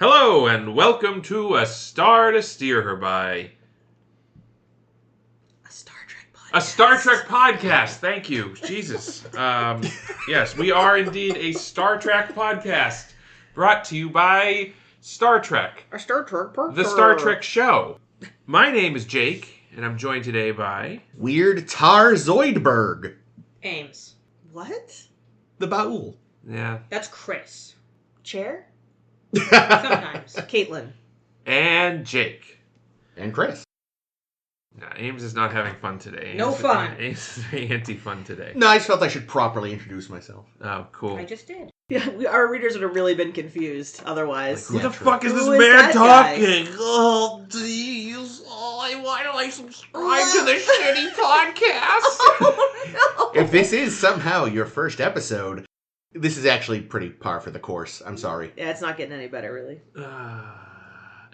Hello, and welcome to A Star to Steer Her By. A Star Trek podcast. A Star Trek podcast, thank you. Jesus. Yes, we are indeed a Star Trek podcast, brought to you by Star Trek. A Star Trek podcast. The Star Trek show. My name is Jake, and I'm joined today by... Weird Tar Zoidberg. Ames. What? The Baul. Yeah. That's Chris. Chair? Sometimes. Caitlin. And Jake. And Chris. No, Ames is not having fun today. No fun. Ames is very anti-fun today. No, I just felt I should properly introduce myself. Oh, cool. I just did. Yeah, our readers would have really been confused otherwise. Who Yeah, the true. fuck is this Who is man that guy? talking? Oh, jeez. Oh, why don't I subscribe to this shitty podcast? Oh, no. If this is somehow your first episode, this is actually pretty par for the course. I'm sorry. Yeah, it's not getting any better, really.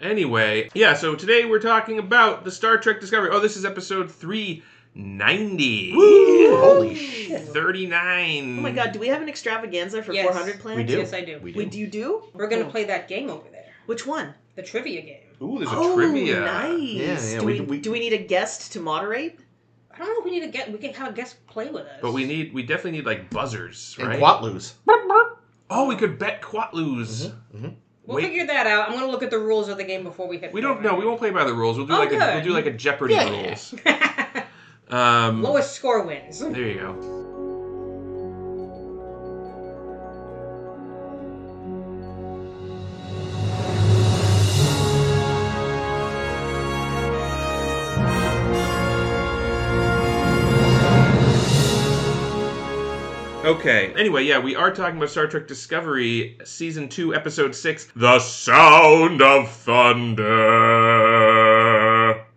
Anyway, yeah, so today we're talking about the Star Trek Discovery. Oh, this is episode 390. Woo! Holy shit. 39. Oh my god, do we have an extravaganza for Yes. 400 planets? We do. Yes, I do. We Wait, do you do? We're going to Oh. play that game over there. Which one? The trivia game. Ooh, there's a Oh, trivia. nice. Yeah, do, we- we, do we need a guest to moderate? I don't know if we need to get... We can have a guest play with us. But we definitely need, like, buzzers, And right? Quatloos. Oh, we could bet Quatloos. Mm-hmm. We'll Wait. figure that out. I'm going to look at the rules of the game before we hit... We don't know. We won't play by the rules. We'll do Oh, like good. we'll do like a Jeopardy Yeah. rules. won't. Lowest score wins. There you go. Okay. Anyway, yeah, we are talking about Star Trek Discovery, Season 2, Episode 6, The Sound of Thunder.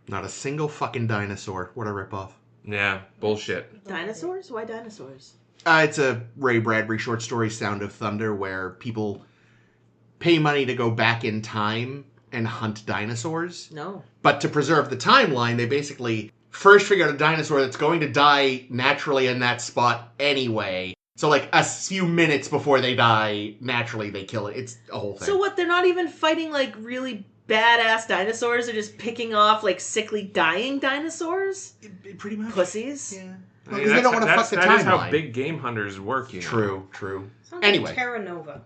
Not a single fucking dinosaur. What a ripoff. Yeah, bullshit. Dinosaurs? Why dinosaurs? It's a Ray Bradbury short story, Sound of Thunder, where people pay money to go back in time and hunt dinosaurs. No. But to preserve the timeline, they basically first figure out a dinosaur that's going to die naturally in that spot anyway. So, like, a few minutes before they die, naturally they kill it. It's a whole thing. So what, they're not even fighting, like, really badass dinosaurs? They're just picking off, like, sickly dying dinosaurs? Pretty much. Pussies? Yeah. I Because mean, they don't want to fuck the That is how timeline. big game hunters work, you know. True. Sounds Anyway. like Terra Nova.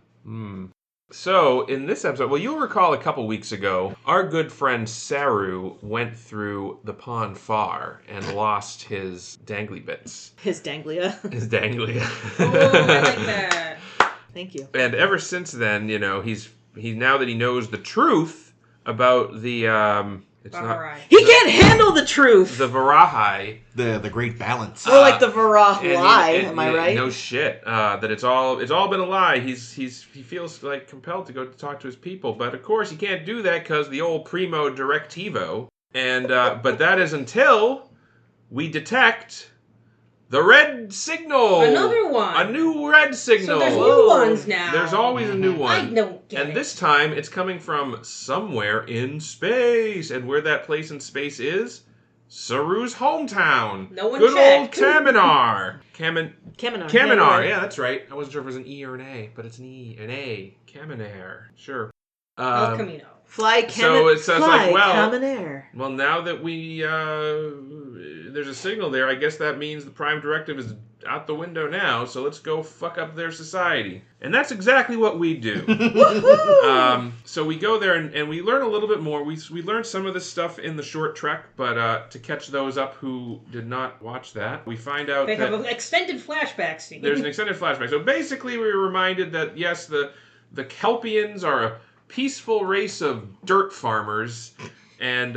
So, in this episode, well, you'll recall a couple weeks ago, our good friend Saru went through the pond far and lost his dangly bits. His Danglia. His dangly. Oh, I like that. Thank you. And ever since then, you know, he's now that he knows the truth about the it's Alright. He can't handle the truth! not the Varahai. The great balance. More like the Varah and lie, he- am I right? No shit. That it's all been a lie. He feels like compelled to go talk to his people, but of course he can't do that because the old primo directivo. And but that is until we detect the red signal. Another one. A new red signal. So there's Whoa. new ones now. There's always a new I one. don't get And it. this time it's coming from somewhere in space. And where that place in space is? Saru's hometown. No one Good checked. old Kaminar. Kaminar. Kaminar. Yeah, that's right. I wasn't sure if it was an E or an A, but it's an E, an A. Kaminar. Sure. El Camino. Fly So it's like, well- Kaminar. Well, now that we there's a signal there, I guess that means the Prime Directive is out the window now. So let's go fuck up their society, and that's exactly what we do. So we go there and we learn a little bit more. We learned some of this stuff in the short trek, but to catch those up who did not watch that, we find out They that have an extended flashback scene. there's an extended flashback. So basically, we were reminded that yes, the Kelpians are a peaceful race of dirt farmers, and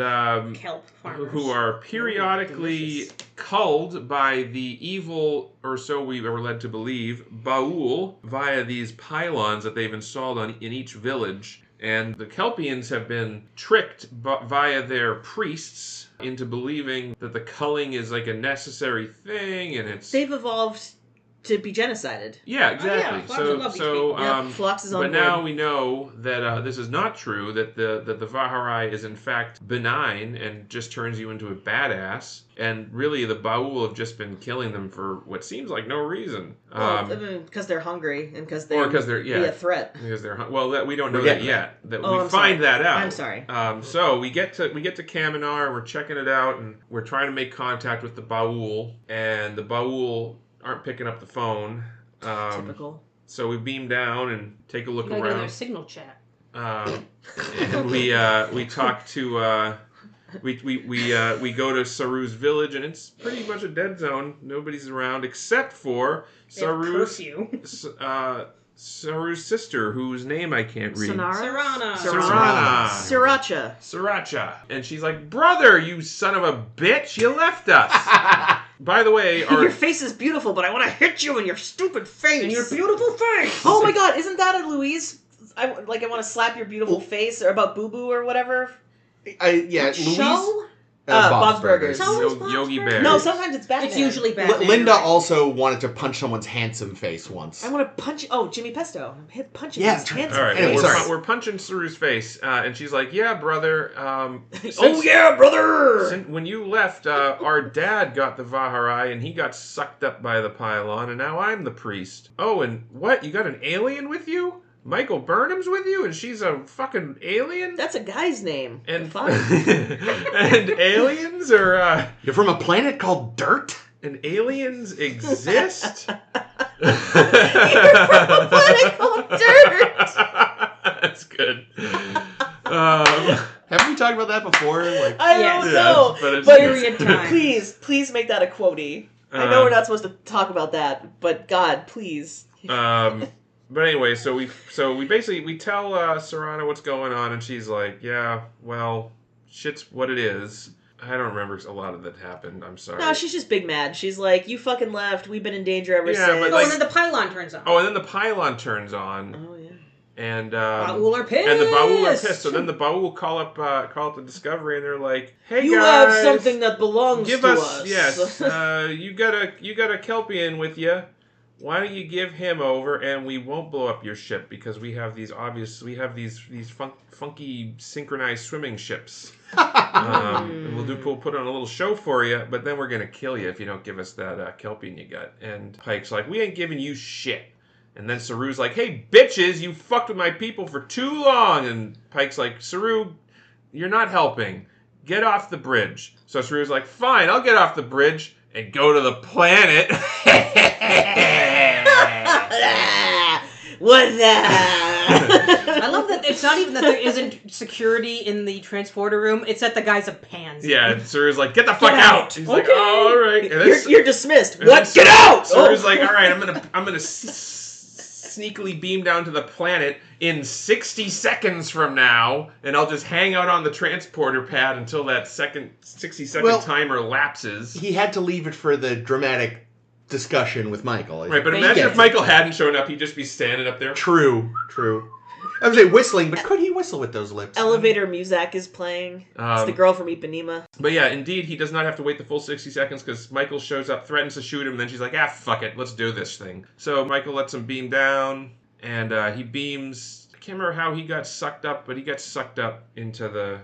Kelp farmers. who are periodically delicious. culled by the evil, or so we were led to believe, Baul via these pylons that they've installed in each village. And the Kelpians have been tricked via their priests into believing that the culling is like a necessary thing, and it's... They've evolved to be genocided. Yeah, exactly. Phlox would love these people. Yep, Phlox is on but board. now we know that this is not true. That the Vaharai is in fact benign and just turns you into a badass. And really, the Baul have just been killing them for what seems like no reason. Well, because they're hungry and because or because they're be a threat. Because they're we don't know We're that getting yet. That Oh, we I'm find sorry. that out. I'm sorry. So we get to Kaminar. We're checking it out, and we're trying to make contact with the Baul, and the Baul aren't picking up the phone. Typical. So we beam down and take a look You gotta go to their around. signal chat. And we talk to we go to Saru's village, and it's pretty much a dead zone. Nobody's around except for They have Saru's curfew. Saru's sister, whose name I can't read. Sarana. Sriracha. Sriracha. And she's like, "Brother, you son of a bitch, you left us." By the way, Your face is beautiful, but I want to hit you in your stupid face. And your beautiful face. Oh my god, isn't that a Louise? I want to slap your beautiful face, or about Boo Boo or whatever. Louise. Show? Bob's Burgers. Burgers. Always Bob's Yogi Burgers. Bear. No, sometimes it's Batman. It's usually Batman. Linda right? also wanted to punch someone's handsome face once. I want to punch. Oh, Jimmy Pesto. Hit punching Yeah, his turn- handsome All right, Anyway, face. sorry. we're punching Saru's face, and she's like, "Yeah, brother. Oh yeah, brother. When you left, our dad got the Vaharai, and he got sucked up by the pylon, and now I'm the priest. Oh, and what? You got an alien with you? Michael Burnham's with you, and she's a fucking alien? That's a guy's name. And Fun. and aliens are You're from a planet called Dirt? and aliens exist? You're from a planet called Dirt. That's good. Haven't we talked about that before? Like, I Yes. don't know. but it's Period time. Please make that a quotey. I know we're not supposed to talk about that, but God, please. But anyway, so we basically tell Sarana what's going on, and she's like, "Yeah, well, shit's what it is." I don't remember a lot of that happened. I'm sorry. No, she's just big mad. She's like, "You fucking left. We've been in danger ever Yeah, since." but Oh, like- and then the pylon turns on. Oh, and then the pylon turns on, Oh yeah. and Baul are pissed. and the Baul are pissed. So then the Baul call up the Discovery, and they're like, "Hey You guys, have something that belongs give to us yes. You got a Kelpian with you. Why don't you give him over, and we won't blow up your ship because we have these funky synchronized swimming ships. And we'll put on a little show for you, but then we're gonna kill you if you don't give us that Kelpian you got." And Pike's like, "We ain't giving you shit." And then Saru's like, "Hey bitches, you fucked with my people for too long." And Pike's like, "Saru, you're not helping. Get off the bridge." So Saru's like, "Fine, I'll get off the bridge and go to the planet." What the? I love that it's not even that there isn't security in the transporter room. It's that the guy's a pansy. Yeah, and Saru's like, "Get the fuck Get out!" out. He's like, Okay. "Oh, all right." And then You're dismissed. and What? then Get out! Saru's like, "All right, I'm gonna sneakily beam down to the planet in 60 seconds from now, and I'll just hang out on the transporter pad until that 60-second timer lapses." he had to leave it for the dramatic discussion with Michael. Right, but Thank imagine you. if Michael hadn't shown up, he'd just be standing up there. True. I was say whistling, but could he whistle with those lips? Elevator music is playing. It's the girl from Ipanema. But yeah, indeed, he does not have to wait the full 60 seconds because Michael shows up, threatens to shoot him, and then she's like, "Ah, fuck it, let's do this thing." So Michael lets him beam down, and he beams. I can't remember how he got sucked up, but he gets sucked up into the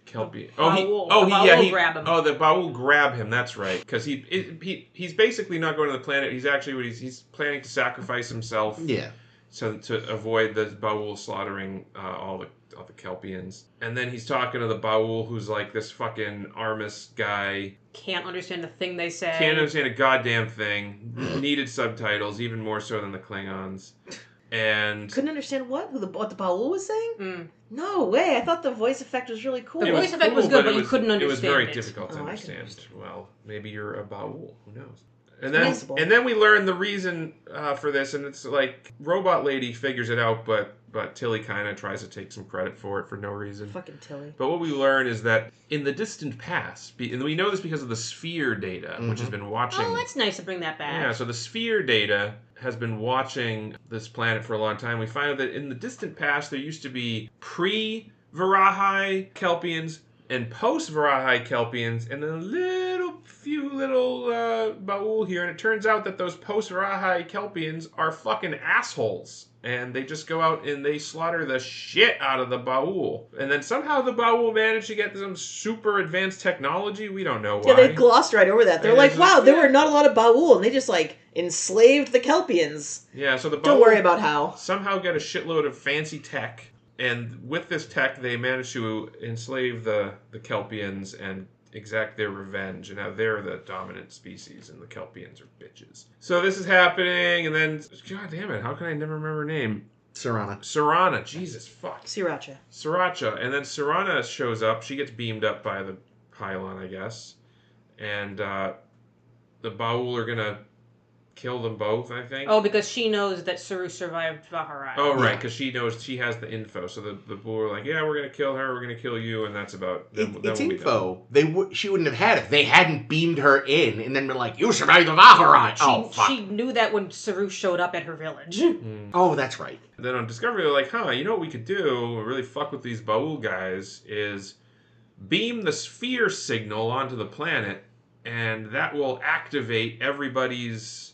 Kelpie. The Baul grab him. Oh, the Baul grab him. That's right, because he's basically not going to the planet. He's actually he's planning to sacrifice himself. Yeah. So to avoid the Baul slaughtering all the Kelpians. And then he's talking to the Baul, who's like this fucking Armus guy. Can't understand the thing they say. Can't understand a goddamn thing. Needed subtitles, even more so than the Klingons. And Couldn't understand what the Baul was saying. Mm. No way! I thought the voice effect was really cool. The it voice effect was good, but you couldn't It was very understand it. difficult to Oh, I can understand. understand. Well, maybe you're a Baul. Who knows? Possible. And then we learn the reason for this, and it's like Robot Lady figures it out, but Tilly kind of tries to take some credit for it for no reason. Fucking Tilly. But what we learn is that in the distant past, and we know this because of the sphere data, which has been watching. Oh, that's nice to bring that back. Yeah, so the sphere data has been watching this planet for a long time. We find out that in the distant past, there used to be pre-Varahai Kelpians and post-Varahai Kelpians, and then a little few little Baul here, and it turns out that those post-Rahai Kelpians are fucking assholes. And they just go out and they slaughter the shit out of the Baul. And then somehow the Baul managed to get some super advanced technology. We don't know why. Yeah, they glossed right over that. They're And like, it's wow, like, there yeah. were not a lot of Baul, and they just, like, enslaved the Kelpians. Yeah, so the Baul Don't worry about how. somehow get a shitload of fancy tech. And with this tech, they managed to enslave the Kelpians and exact their revenge, and now they're the dominant species, and the Kelpians are bitches. So this is happening, and then, god damn it, how can I never remember her name? Sarana, Jesus, fuck. Sriracha, and then Sarana shows up, she gets beamed up by the pylon, I guess, and the Baul are gonna kill them both, I think. Oh, because she knows that Saru survived Vaharai. Oh, right, because she knows, she has the info. So the Bull are like, yeah, we're going to kill her, we're going to kill you, and that's about... It's info. She wouldn't have had it if they hadn't beamed her in and then been like, you survived the Vaharai! She knew that when Saru showed up at her village. Oh, that's right. Then on Discovery, they're like, you know what we could do, really fuck with these Baul guys, is beam the sphere signal onto the planet, and that will activate everybody's...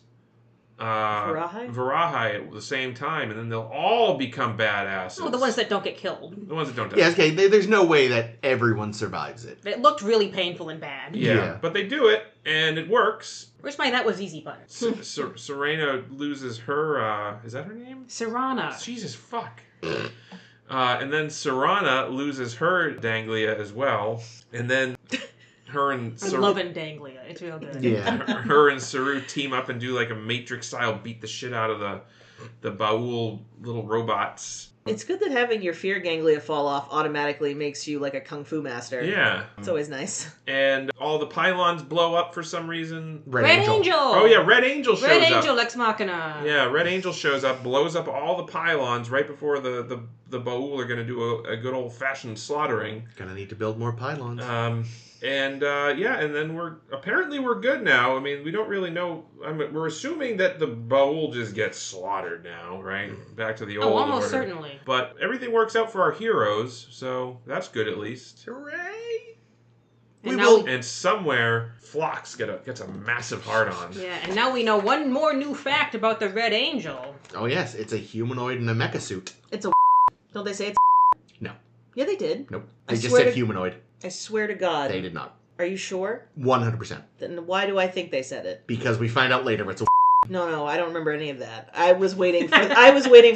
Varahai at the same time, and then they'll all become badasses. Oh, the ones that don't get killed. The ones that don't die. Yeah, okay, there's no way that everyone survives it. It looked really painful and bad. Yeah, but they do it, and it works. Where's my that was easy button? Serena loses her, is that her name? Sarana. Jesus, fuck. And then Sarana loses her Danglia as well, and then... Her and I'm loving Danglia. It's real good. Yeah. Her and Saru team up and do like a Matrix style beat the shit out of the Baul little robots. It's good that having your fear ganglia fall off automatically makes you like a kung fu master. Yeah. It's always nice. And all the pylons blow up for some reason. Red Angel. Oh yeah, Red Angel shows up. Red Angel Ex Machina. Yeah, Red Angel shows up, blows up all the pylons right before the Baul are going to do a good old fashioned slaughtering. Gonna need to build more pylons. And then we're good now. I mean, we don't really know. I mean, we're assuming that the Baul just gets slaughtered now, right? Back to the old order. Almost certainly. But everything works out for our heroes, so that's good at least. Hooray! And somewhere, Phlox gets a massive hard-on. Yeah, and now we know one more new fact about the Red Angel. Oh yes, it's a humanoid in a mecha suit. It's a Don't they say it's No. Yeah, they did. Nope. They just said humanoid. I swear to God. They did not. Are you sure? 100%. Then why do I think they said it? Because we find out later it's a No, I don't remember any of that. I was waiting for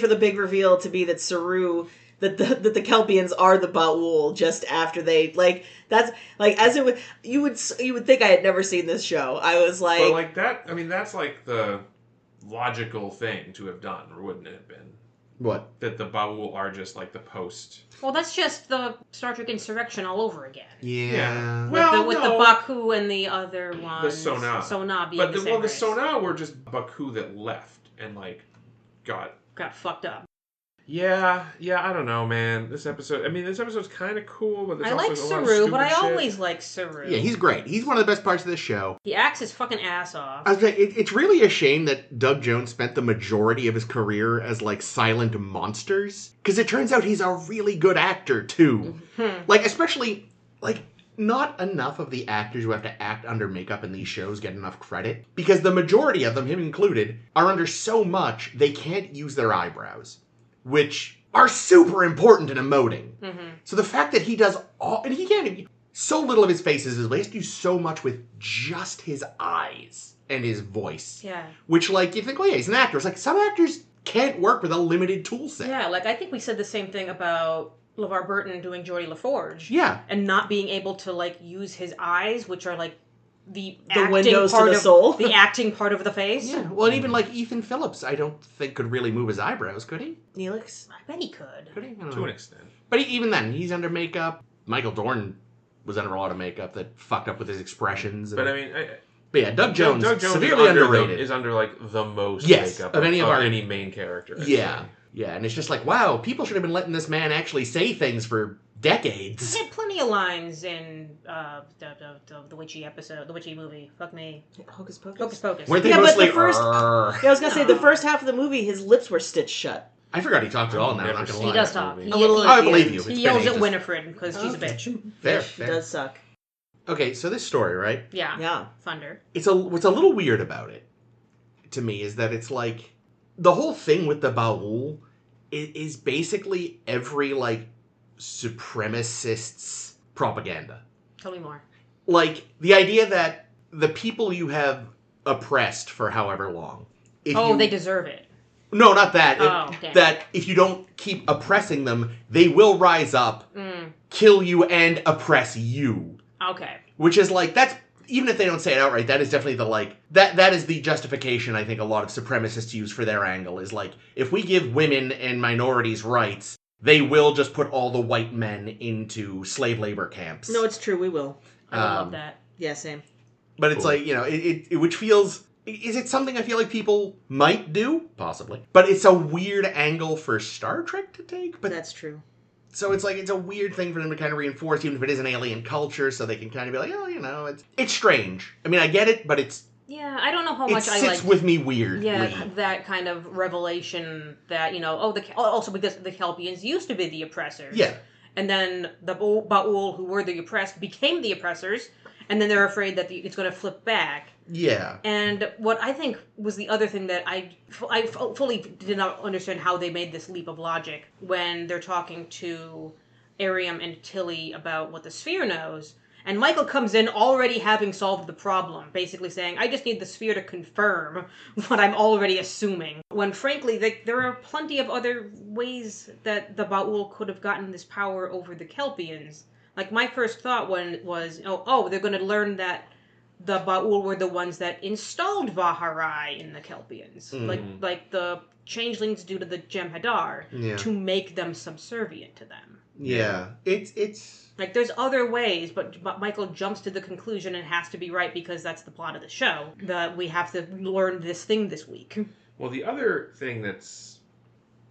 the big reveal to be that Saru that the Kelpians are the Baul just after they that's as it would you would think I had never seen this show. I was like, but like that. I mean, that's like the logical thing to have done, or wouldn't it have been? What? That the Baul are just like the post. Well, that's just the Star Trek Insurrection all over again. Yeah. With the Baku and the other one. The Sona being but the same race. Sona were just Baku that left and got fucked up. Yeah, I don't know, man. This episode's kind of cool, but I like Saru, but I always like Saru. Yeah, he's great. He's one of the best parts of this show. He acts his fucking ass off. I was saying, it's really a shame that Doug Jones spent the majority of his career as, silent monsters. Because it turns out he's a really good actor, too. Especially, not enough of the actors who have to act under makeup in these shows get enough credit. Because the majority of them, him included, are under so much they can't use their eyebrows. Which are super important in emoting. Mm-hmm. So the fact that he does and he can't, so little of his face is visible, he has to do so much with just his eyes and his voice. Yeah. Which, you think, he's an actor. It's some actors can't work with a limited tool set. Yeah, I think we said the same thing about LeVar Burton doing Geordie LaForge. Yeah. And not being able to, use his eyes, which are, the windows to the soul. The acting part of the face. Yeah. Well, and even Ethan Phillips, I don't think could really move his eyebrows, could he? Neelix? I bet he could. Could he? To an extent. But even then, he's under makeup. Michael Dorn was under a lot of makeup that fucked up with his expressions. But I mean... But yeah, Doug Jones severely is underrated. Is under the most makeup of any main character. Yeah. Yeah, and it's just wow, people should have been letting this man actually say things for decades. He had plenty of lines in the Witchy episode, the Witchy movie. Fuck me. Hocus Pocus? Hocus Pocus. Weren't they mostly... but I was going to say, the first half of the movie, his lips were stitched shut. I forgot he talked at all now, I'm not going to lie. He does talk. I believe you. He yells at Winifred because she's a bitch. Fair. She does suck. Okay, so this story, right? Yeah. Yeah. Thunder. What's a little weird about it, to me, is that it's like the whole thing with the Baul is basically every like supremacist's propaganda. Tell me more. Like the idea that the people you have oppressed for however long, They deserve it. No, not that. Damn. That if you don't keep oppressing them, they will rise up, kill you, and oppress you. Okay. Which is like, that's, even if they don't say it outright, that is definitely the like, that is the justification I think a lot of supremacists use for their angle, is like, if we give women and minorities rights, they will just put all the white men into slave labor camps. No, it's true. We will. I would love that. Yeah, same. But it's like, you know, it which feels... Is it something I feel like people might do? Possibly. But it's a weird angle for Star Trek to take. But That's true. So it's like, it's a weird thing for them to kind of reinforce, even if it is an alien culture, so they can kind of be like, oh, you know, it's strange. I mean, I get it, but it's... Yeah, I don't know how much it I sits like... with me weirdly. Yeah, that kind of revelation that, you know, also because the Kelpians used to be the oppressors. Yeah. And then the Ba'ul, who were the oppressed, became the oppressors, and then they're afraid that it's going to flip back. Yeah. And what I think was the other thing that I fully did not understand how they made this leap of logic when they're talking to Ariam and Tilly about what the sphere knows. And Michael comes in already having solved the problem, basically saying, I just need the sphere to confirm what I'm already assuming. When frankly, there are plenty of other ways that the Ba'ul could have gotten this power over the Kelpians. Like, my first thought was, they're going to learn that the Ba'ul were the ones that installed Vaharai in the Kelpians. Like the changelings do to the Jem'Hadar, to make them subservient to them. Yeah. It's... Like, there's other ways, but Michael jumps to the conclusion and has to be right because that's the plot of the show, that we have to learn this thing this week. Well, the other thing that's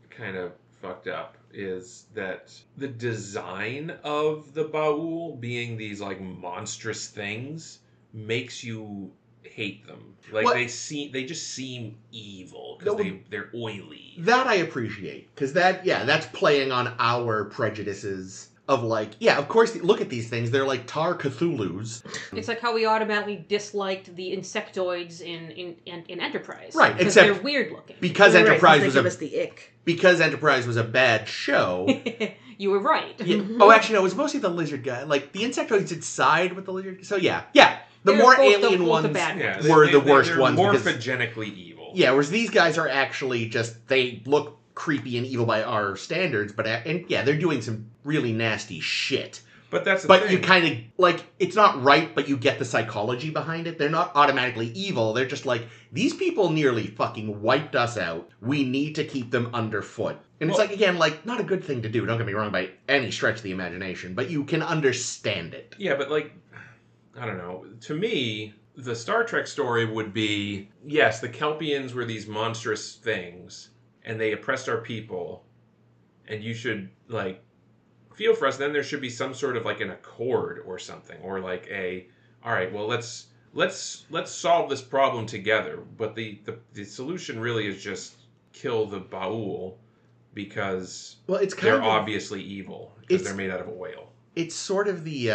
kind of fucked up is that the design of the Ba'ul being these, like, monstrous things makes you hate them. Like, what? they just seem evil because they're oily. That I appreciate, because that's playing on our prejudices of like, yeah, of course, look at these things. They're like Tar Cthulhu's. It's like how we automatically disliked the insectoids in Enterprise. Right, because except they're weird looking. Because You're Enterprise right, was they give us the ick. Because Enterprise was a bad show. You were right. Yeah. Oh, actually, no, it was mostly the lizard guy. Like, the insectoids did side with the lizard. So, yeah. The They're more both alien the ones bad ones. were the worst they're ones. morphogenically evil. Yeah, whereas these guys are actually just, they look creepy and evil by our standards, but, and yeah, they're doing some really nasty shit. But that's the thing. But you kind of, like, it's not right, but you get the psychology behind it. They're not automatically evil. They're just like, these people nearly fucking wiped us out. We need to keep them underfoot. And it's like, again, like, not a good thing to do. Don't get me wrong by any stretch of the imagination. But you can understand it. Yeah, but, like, I don't know. To me, the Star Trek story would be, yes, the Kelpians were these monstrous things, and they oppressed our people, and you should, like, feel for us. Then there should be some sort of, like, an accord or something, or like all right, well, let's solve this problem together. But the solution really is just kill the Ba'ul because they're obviously evil because they're made out of a whale. It's sort of the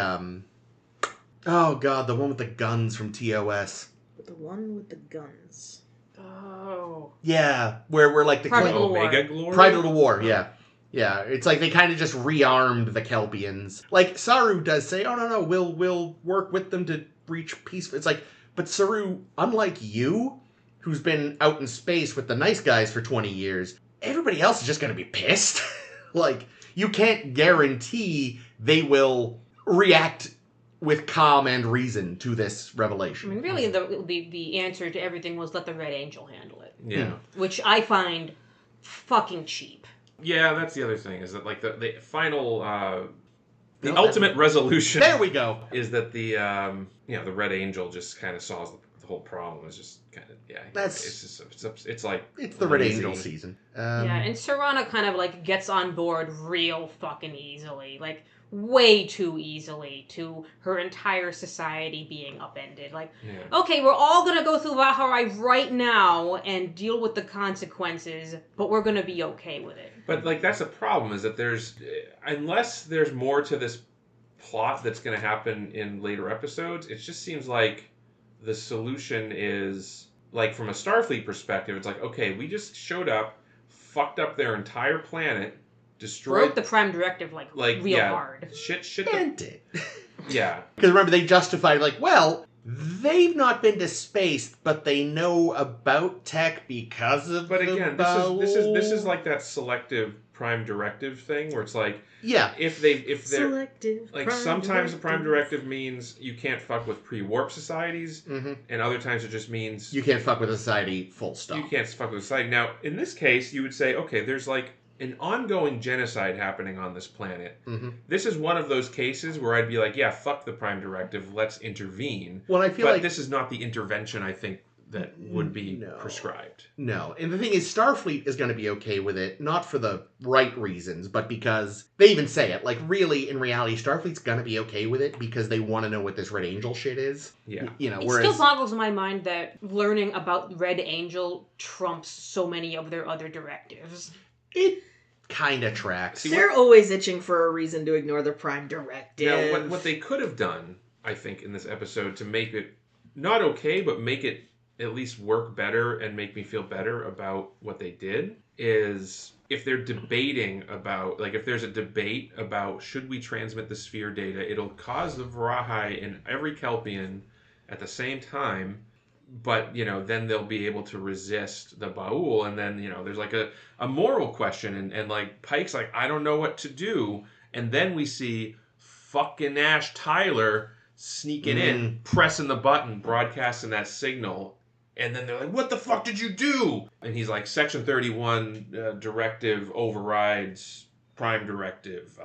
oh god, the one with the guns from TOS. The one with the guns. Oh. Yeah, where we're like the Private Little War. Omega Glory? Private Little War, yeah. Yeah, it's like they kind of just rearmed the Kelpians. Like, Saru does say, oh, no, we'll work with them to reach peace. It's like, but Saru, unlike you, who's been out in space with the nice guys for 20 years, everybody else is just going to be pissed. Like, you can't guarantee they will react with calm and reason to this revelation. I mean, really, the answer to everything was let the Red Angel handle it. Yeah. Which I find fucking cheap. Yeah, that's the other thing, is that, like, the final, the ultimate resolution... There we go! ...is that the Red Angel just kind of solves the whole problem. It's just kind of, it's like... It's the Red Angel season. And Serana kind of, like, gets on board real fucking easily. Like, way too easily to her entire society being upended. Like, okay, we're all gonna go through Vaharai right now and deal with the consequences, but we're gonna be okay with it. But, like, that's a problem, is that unless there's more to this plot that's going to happen in later episodes, it just seems like the solution is, like, from a Starfleet perspective, it's like, okay, we just showed up, fucked up their entire planet, destroyed... Broke the Prime Directive, like real hard. Shit. And it. Yeah. Because remember, they justified, like, well, they've not been to space, but they know about tech because of But again, this is like that selective Prime Directive thing where it's like, yeah, if they're Selective like, Prime sometimes the Prime Directive. Directive means you can't fuck with pre-warp societies, and other times it just means you can't fuck with a society, full stop. you can't fuck with society. Now, in this case, you would say, okay, there's like an ongoing genocide happening on this planet. This is one of those cases where I'd be like, yeah, fuck the Prime Directive, let's intervene. Well, I feel but like this is not the intervention I think that would be prescribed. No. And the thing is, Starfleet is going to be okay with it, not for the right reasons, but because they even say it. Like, really, in reality, Starfleet's going to be okay with it because they want to know what this Red Angel shit is. Yeah. You know, It whereas... still boggles my mind that learning about Red Angel trumps so many of their other directives. It kind of tracks. They're always itching for a reason to ignore the Prime Directive. Now, what they could have done, I think, in this episode to make it not okay, but make it at least work better and make me feel better about what they did, is if they're debating about, like, if there's a debate about should we transmit the sphere data, it'll cause the Varahi and every Kelpian at the same time, but, you know, then they'll be able to resist the Ba'ul, and then, you know, there's like a moral question, and like, Pike's like, I don't know what to do, and then we see fucking Ash Tyler sneaking in, pressing the button, broadcasting that signal, and then they're like, what the fuck did you do? And he's like, Section 31 directive overrides Prime Directive.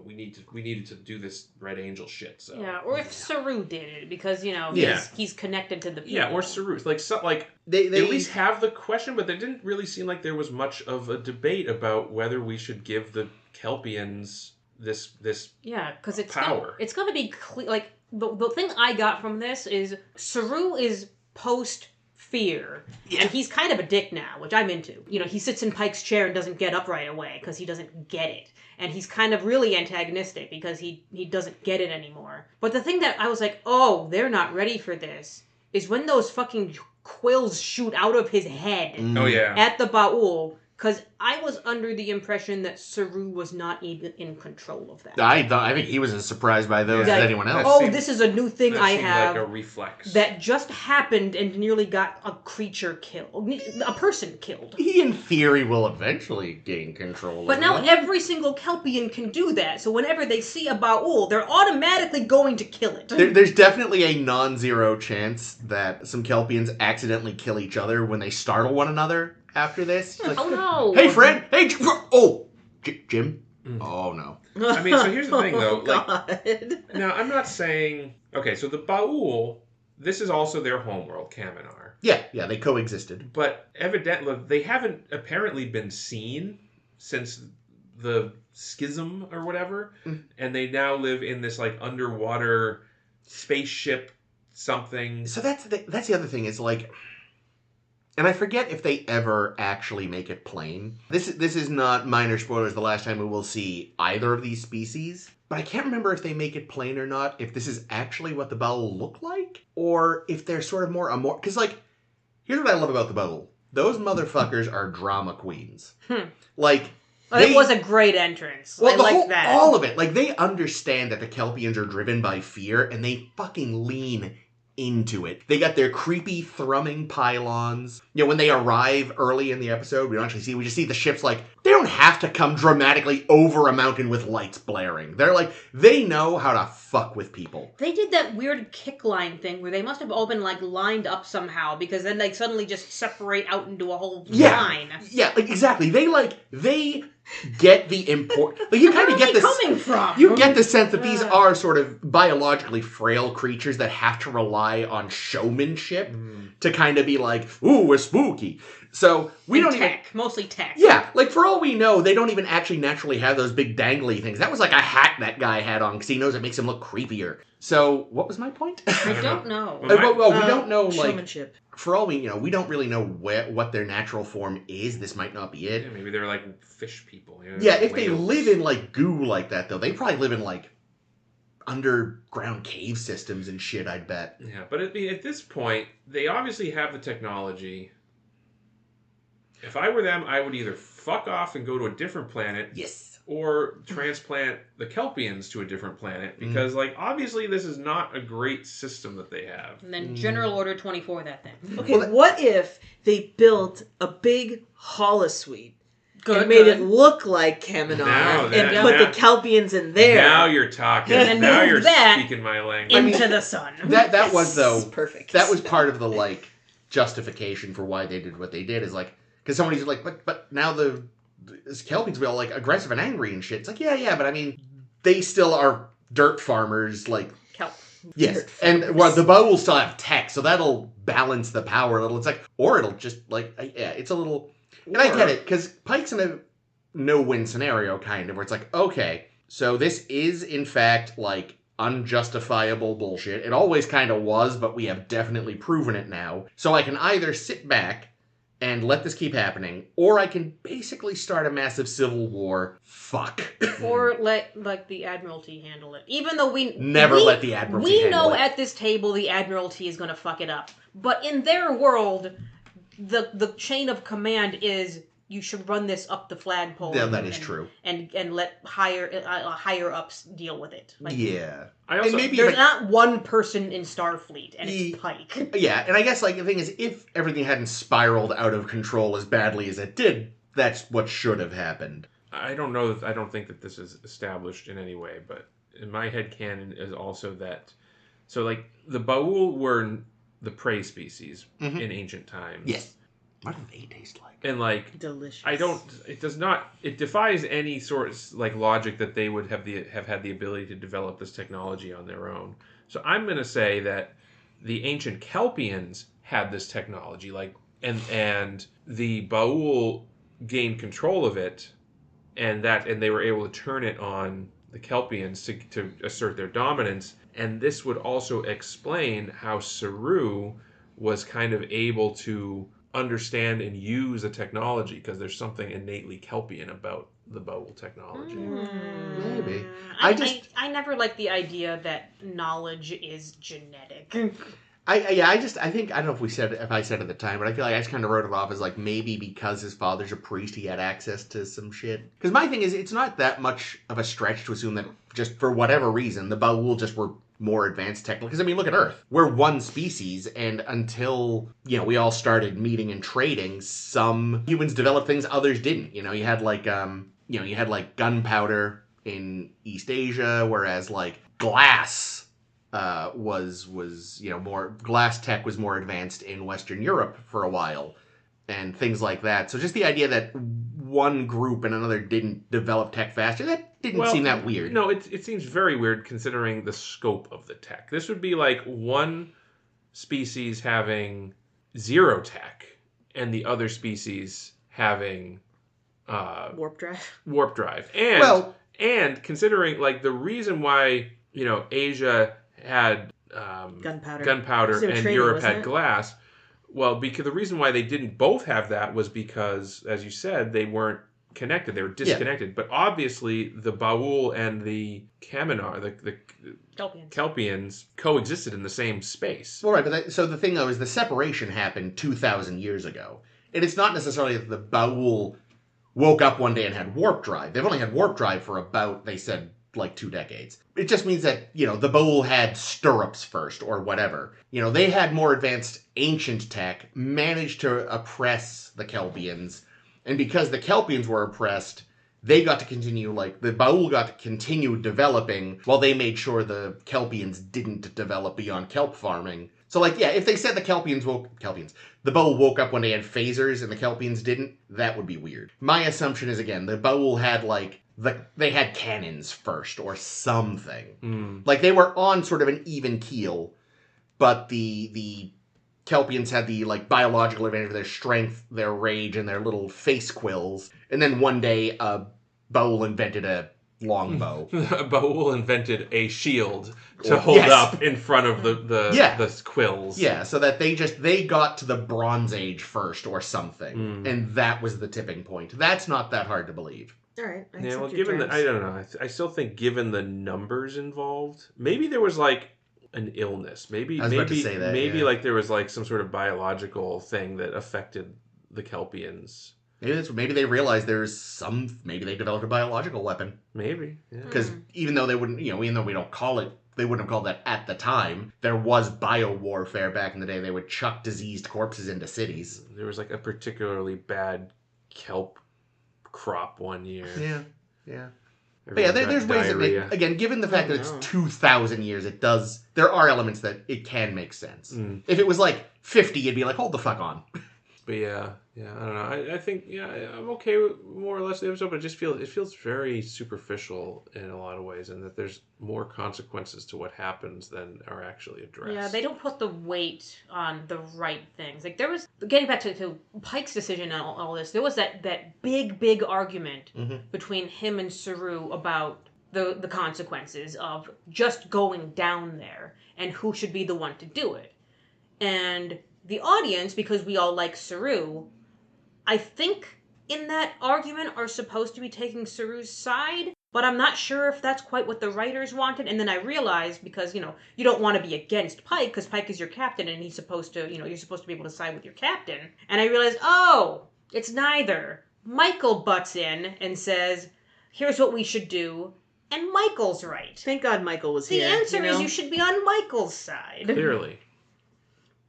We needed to do this Red Angel shit. So Yeah, or if Saru did it, because, you know, he's connected to the people. Yeah, or Saru. Like, they at least have the question, but there didn't really seem like there was much of a debate about whether we should give the Kelpians this because it's power. It's going to be clear. Like, the thing I got from this is Saru is post-fear, and he's kind of a dick now, which I'm into. You know, he sits in Pike's chair and doesn't get up right away because he doesn't get it. And he's kind of really antagonistic because he doesn't get it anymore. But the thing that I was like, oh, they're not ready for this, is when those fucking quills shoot out of his head at the Ba'ul. Because I was under the impression that Saru was not even in control of that. I think he was as surprised by those as anyone else. This is a new thing I have. Like a reflex. That just happened and nearly got a creature killed. A person killed. He, in theory, will eventually gain control. But now every single Kelpian can do that. So whenever they see a Ba'ul, they're automatically going to kill it. There's definitely a non-zero chance that some Kelpians accidentally kill each other when they startle one another. After this, like, oh no! Hey, Fred! Hey, Jim! Oh no! I mean, so here's the thing, though. God. Now, I'm not saying, okay, so the Ba'ul, this is also their homeworld, Kaminar. Yeah, they coexisted. But evidently, they haven't apparently been seen since the schism or whatever, and they now live in this like underwater spaceship something. So that's the other thing is like. And I forget if they ever actually make it plain. This is not minor spoilers the last time we will see either of these species. But I can't remember if they make it plain or not, if this is actually what the Ba'ul look like, or if they're sort of more amorphous. Because, like, here's what I love about the Ba'ul. Those motherfuckers are drama queens. Like... it was a great entrance. Well, I like that. All of it. Like, they understand that the Kelpians are driven by fear, and they fucking lean into it. They got their creepy thrumming pylons. You know, when they arrive early in the episode, we don't actually see, we just see the ships like, they don't have to come dramatically over a mountain with lights blaring. They're like, they know how to fuck with people. They did that weird kick line thing where they must have all been like lined up somehow because then they suddenly just separate out into a whole line. Yeah, like, exactly. They get the import. Like, you kind of get this. Coming from? You get the sense that these are sort of biologically frail creatures that have to rely on showmanship to kind of be like, ooh, we're spooky. So we don't mostly tech. Yeah, like for all we know, they don't even actually naturally have those big dangly things. That was like a hat that guy had on because he knows it makes him look creepier. So what was my point? I don't know. We don't know. Like, showmanship. For all we we don't really know what their natural form is. This might not be it. Yeah, maybe they're like fish people. Yeah, if they live in like goo like that, though, they probably live in like underground cave systems and shit, I'd bet. Yeah, but at this point, they obviously have the technology. If I were them, I would either fuck off and go to a different planet. Yes. Or transplant the Kelpians to a different planet. Because, like, obviously this is not a great system that they have. And then General Order 24 that thing. Okay, what if they built a big holosuite and made it look like Kaminar and put the Kelpians in there? Now you're talking. And now move you're that speaking my language. into the sun. That was, though, perfect. That was part of the, like, justification for why they did what they did. Is like, because somebody's like, but now the Kelpians be all, like, aggressive and angry and shit. It's like, yeah, but I mean, they still are dirt farmers, like... Kelp. Yes, and well, the bow will still have tech, so that'll balance the power a little. It's like, or it'll just, like, yeah, it's a little... And I get it, because Pike's in a no-win scenario, kind of, where it's like, okay, so this is, in fact, like, unjustifiable bullshit. It always kind of was, but we have definitely proven it now. So I can either sit back and let this keep happening, or I can basically start a massive civil war. Fuck. Or let the Admiralty handle it. Even though we let the Admiralty handle it. We know at this table the Admiralty is going to fuck it up. But in their world, the chain of command is you should run this up the flagpole. Yeah, that is true. And let higher ups deal with it. Like, yeah. There's not one person in Starfleet, and it's Pike. Yeah, and I guess, like, the thing is, if everything hadn't spiraled out of control as badly as it did, that's what should have happened. I don't know. I don't think that this is established in any way, but in my headcanon is also that... So, like, the Ba'ul were the prey species in ancient times. Yes. What do they taste like? And, like... Delicious. It defies any sort of, like, logic that they would have had the ability to develop this technology on their own. So I'm going to say that the ancient Kelpians had this technology, like, and the Ba'ul gained control of it, and they were able to turn it on the Kelpians to assert their dominance. And this would also explain how Saru was kind of able to understand and use the technology, because there's something innately Kelpian about the Ba'ul technology. Maybe. I never liked the idea that knowledge is genetic. I think, I don't know if I said at the time, but I feel like I just kind of wrote it off as, like, maybe because his father's a priest, he had access to some shit. Because my thing is, it's not that much of a stretch to assume that just for whatever reason, the Ba'ul just were more advanced technically. Because, I mean, look at Earth. We're one species, and until, we all started meeting and trading, some humans developed things others didn't. You had, like, gunpowder in East Asia, whereas, like, glass was more... Glass tech was more advanced in Western Europe for a while, and things like that. So just the idea that one group and another didn't develop tech faster, that didn't seem that weird. No, it seems very weird considering the scope of the tech. This would be like one species having zero tech and the other species having warp drive. And considering, like, the reason why, Asia had gunpowder and Europe had glass, well, because the reason why they didn't both have that was because, as you said, they weren't connected. They were disconnected. Yeah. But obviously, the Ba'ul and the Kaminar, the Kelpians, coexisted in the same space. Well, right, but so the thing, though, is the separation happened 2,000 years ago. And it's not necessarily that the Ba'ul woke up one day and had warp drive. They've only had warp drive for about, they said, like 2 decades. It just means that, the Ba'ul had stirrups first, or whatever. They had more advanced ancient tech, managed to oppress the Kelpians, and because the Kelpians were oppressed, they got to continue, like, the Ba'ul got to continue developing, while they made sure the Kelpians didn't develop beyond kelp farming. So, like, yeah, if they said the Ba'ul woke up when they had phasers and the Kelpians didn't, that would be weird. My assumption is, again, the Ba'ul had, like, they had cannons first or something. Like, they were on sort of an even keel, but the Kelpians had the, like, biological advantage of their strength, their rage, and their little face quills. And then one day, Ba'ul invented a longbow. Ba'ul invented a shield to hold up in front of the quills. Yeah, so that they got to the Bronze Age first or something. And that was the tipping point. That's not that hard to believe. All right. I Yeah, accept well, your given terms. I don't know. I still think given the numbers involved, maybe there was like an illness. Maybe I was about to say that, maybe yeah. like there was like some sort of biological thing that affected the Kelpians. Maybe they realized maybe they developed a biological weapon. Maybe. Yeah. Because even though they wouldn't, even though we don't call it, they wouldn't have called that at the time, there was bio-warfare back in the day. They would chuck diseased corpses into cities. There was like a particularly bad kelp crop one year. Yeah. But Everyone yeah, got there's ways that diarrhea. again, given the fact that it's 2,000 years, there are elements that it can make sense. If it was like 50, you'd be like, hold the fuck on. But yeah, I don't know. I think I'm okay with more or less the episode, but it feels very superficial in a lot of ways, and that there's more consequences to what happens than are actually addressed. Yeah, they don't put the weight on the right things. Like there was, getting back to Pike's decision and all this, there was that big argument between him and Saru about the consequences of just going down there and who should be the one to do it. And the audience, because we all like Saru, I think in that argument are supposed to be taking Saru's side, but I'm not sure if that's quite what the writers wanted. And then I realized, because, you don't want to be against Pike, because Pike is your captain, and he's supposed to, you're supposed to be able to side with your captain. And I realized, it's neither. Michael butts in and says, here's what we should do, and Michael's right. Thank God Michael was The here. answer is you should be on Michael's side. Clearly.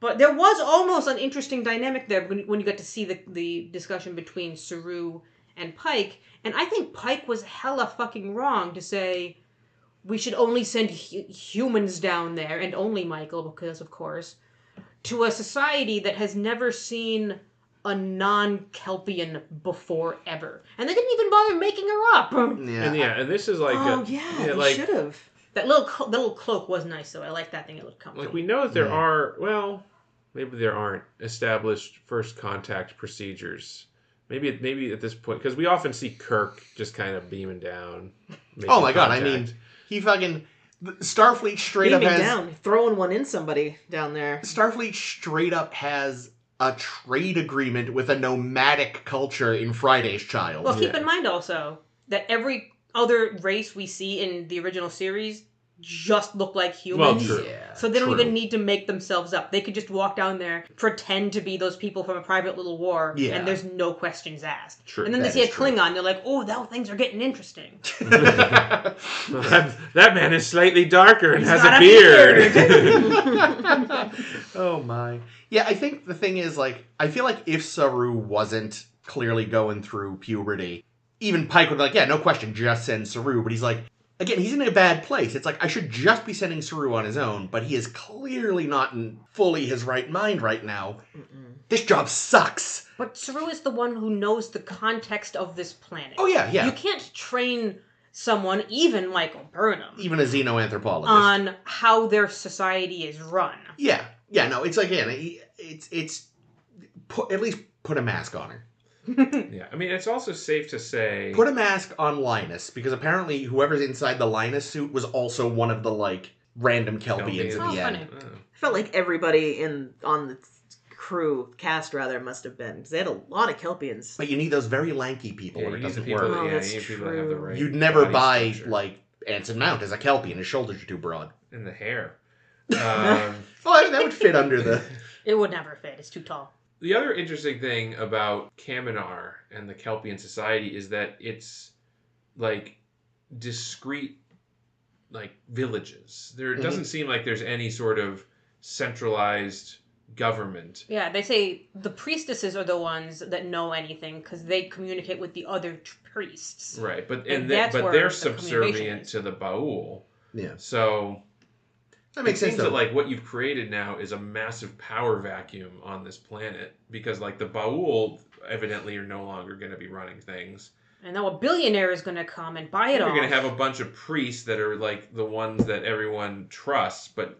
But there was almost an interesting dynamic there when you got to see the discussion between Saru and Pike. And I think Pike was hella fucking wrong to say we should only send humans down there, and only Michael, because, of course, to a society that has never seen a non-Kelpian before ever. And they didn't even bother making her up. And this is like... they should have. That little cloak was nice, though. I like that thing. It looked comfortable. Like, we know that there are... Well, maybe there aren't established first contact procedures. Maybe at this point... Because we often see Kirk just kind of beaming down. Oh my god, I mean... He fucking... Starfleet straight up has... down, throwing one in somebody down there. Starfleet straight up has a trade agreement with a nomadic culture in Friday's Child. Well, keep in mind also that every other race we see in the original series just look like humans. Well, true. So they don't even need to make themselves up. They could just walk down there, pretend to be those people from a private little war, and there's no questions asked. True. And then they see a Klingon, they're like, oh, now things are getting interesting. That man is slightly darker and has a beard. Oh my. Yeah, I think the thing is, like, I feel like if Saru wasn't clearly going through puberty, even Pike would be like, yeah, no question, just send Saru. But he's like, again, he's in a bad place. It's like, I should just be sending Saru on his own, but he is clearly not in fully his right mind right now. This job sucks. But Saru is the one who knows the context of this planet. Oh, yeah. You can't train someone, even Michael Burnham, even a xenoanthropologist, on how their society is run. Yeah, no, it's like, again, it's at least put a mask on her. Yeah, I mean, it's also safe to say... Put a mask on Linus, because apparently whoever's inside the Linus suit was also one of the, like, random Kelpians at the end. Funny. I felt like everybody on the cast must have been, because they had a lot of Kelpians. But you need those very lanky people, or it doesn't work. Oh, that's you need people that have the right You'd never body buy, structure. like, Anson Mount as a Kelpian. His shoulders are too broad. And the hair. That would fit under the... It would never fit. It's too tall. The other interesting thing about Kaminar and the Kelpian society is that it's like discrete, like villages. There doesn't seem like there's any sort of centralized government. Yeah, they say the priestesses are the ones that know anything because they communicate with the other priests. Right, but that's where they're the communication subservient is. to the Baul. Yeah. So That makes it sense, seems though. that like what you've created now is a massive power vacuum on this planet because like the Baul evidently are no longer going to be running things. And now a billionaire is going to come and buy it all. You're going to have a bunch of priests that are like the ones that everyone trusts, but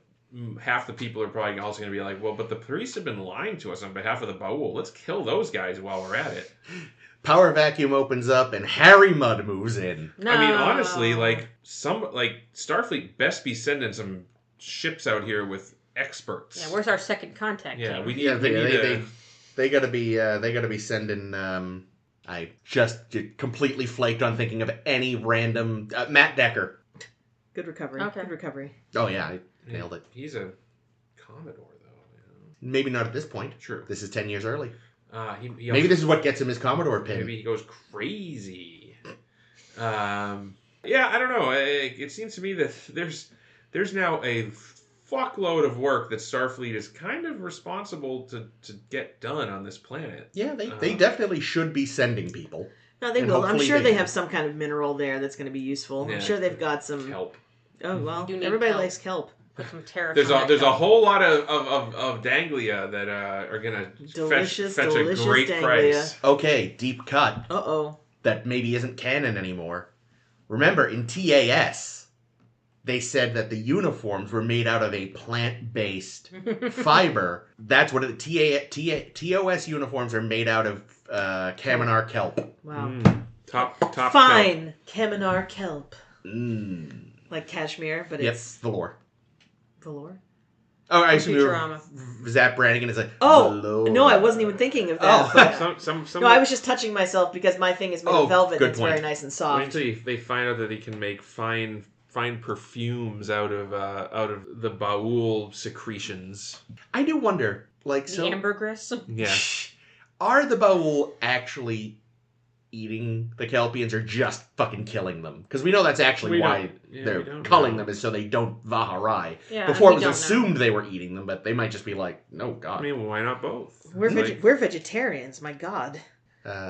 half the people are probably also going to be like, well, but the priests have been lying to us on behalf of the Baul. Let's kill those guys while we're at it. Power vacuum opens up and Harry Mudd moves in. No. I mean, honestly, like Starfleet best be sending some ships out here with experts. Yeah, where's our second contact? Yeah, team? we need. They gotta be sending I just completely flaked on thinking of any random... Matt Decker. Good recovery. Okay. Good recovery. Oh, yeah, I nailed it. He's a Commodore, though. Maybe not at this point. True. This is 10 years early. He Maybe this is what gets him his Commodore pin. Maybe he goes crazy. Yeah, I don't know. It seems to me that there's now a fuckload of work that Starfleet is kind of responsible to get done on this planet. Yeah, they definitely should be sending people. No, they And will. I'm hopefully sure they they do. have some kind of mineral there that's going to be useful. Yeah. I'm sure they've got some... Kelp. Oh, well, You need everybody kelp. likes kelp. Put some terraform. There's a whole lot of Danglia that are gonna Delicious, fetch delicious a great Danglia. price. Okay, deep cut. Uh-oh. That maybe isn't canon anymore. Remember, in TAS, they said that the uniforms were made out of a plant-based fiber. That's what TOS uniforms are made out of Kaminar kelp. Wow. Top Fine. Kaminar kelp. Mm. Like cashmere, but Yep, it's velour. velour. Oh, I assume Futurama. Zap Brannigan is like, Oh, velour. no, I wasn't even thinking of that. Oh. But, Some no, I was just touching myself because my thing is made of velvet good and it's point. very nice and Wait soft. until they find out that he can make fine perfumes out of the baul secretions. I do wonder, like, The so Yeah. ambergris. are the baul actually eating the Kelpians or just fucking killing them? Because we know that's actually We why don't- yeah, we they're don't culling know. them, is so they don't Vaharai. Yeah, Before it we was don't assumed they were eating them, but they might just be like, no, God. I mean, why not both? We're, Like, we're vegetarians, my God.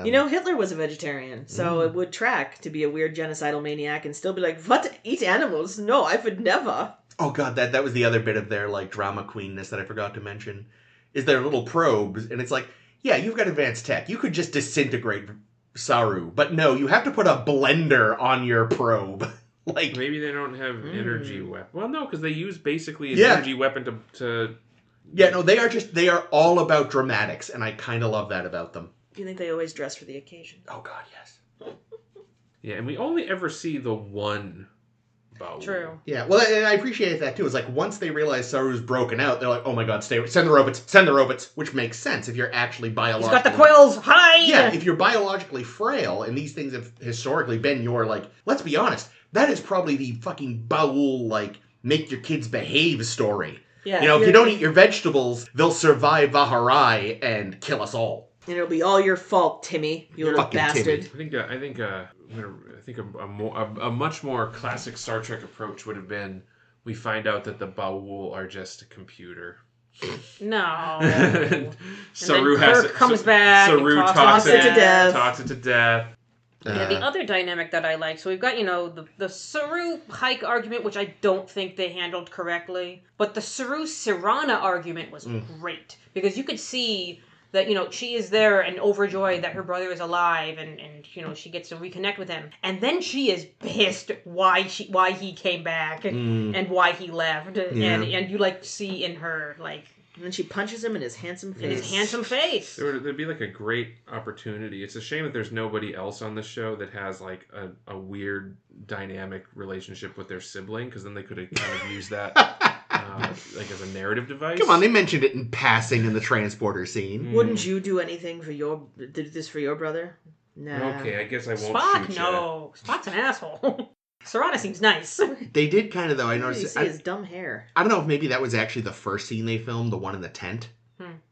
You know, Hitler was a vegetarian, so Mm. it would track to be a weird genocidal maniac and still be like, what? Eat animals? No, I would never. Oh, God, that was the other bit of their, like, drama queenness that I forgot to mention, is their little probes, and it's like, yeah, you've got advanced tech. You could just disintegrate Saru, but no, you have to put a blender on your probe. Like, maybe they don't have energy weapon. Well, no, because they use basically an Yeah. energy weapon to. yeah, no, they are all about dramatics, and I kind of love that about them. Do you think they always dress for the occasion? Oh, God, yes. Yeah, and we only ever see the one baul. True. Yeah, well, and I appreciate that, too. It's like, once they realize Saru's broken out, they're like, oh my God, send the robots, which makes sense if you're actually He's biologically... got the quills. Hide. Yeah, if you're biologically frail, and these things have historically been your, like, let's be honest, that is probably the fucking baul, like, make your kids behave story. Yeah. You know, if you you're- don't eat your vegetables, they'll survive Vaharai and kill us all. And it'll be all your fault, Timmy, you little Fucking bastard. Timmy. I think a much more classic Star Trek approach would have been we find out that the baul are just a computer. No. And Saru then Kirk comes back and Saru talks it to death. Talks it to death. Yeah, the other dynamic that I like, so we've got, the Saru hike argument, which I don't think they handled correctly, but the Saru Sirana argument was great, because you could see that, she is there and overjoyed that her brother is alive, and she gets to reconnect with him, and then she is pissed why he came back, and why he left, and you, see in her, And then she punches him in his handsome face. face. There'd be like a great opportunity. It's a shame that there's nobody else on the show that has like a weird dynamic relationship with their sibling, because then they could have kind of used that like as a narrative device. Come on, they mentioned it in passing in the transporter scene. Wouldn't you do anything for did this for your brother? Nah. Okay, I guess I won't Spock, shoot no. Spock's an asshole. Sirana seems nice. They did kind of, though, I You noticed... see his dumb hair. I don't know if maybe that was actually the first scene they filmed, the one in the tent.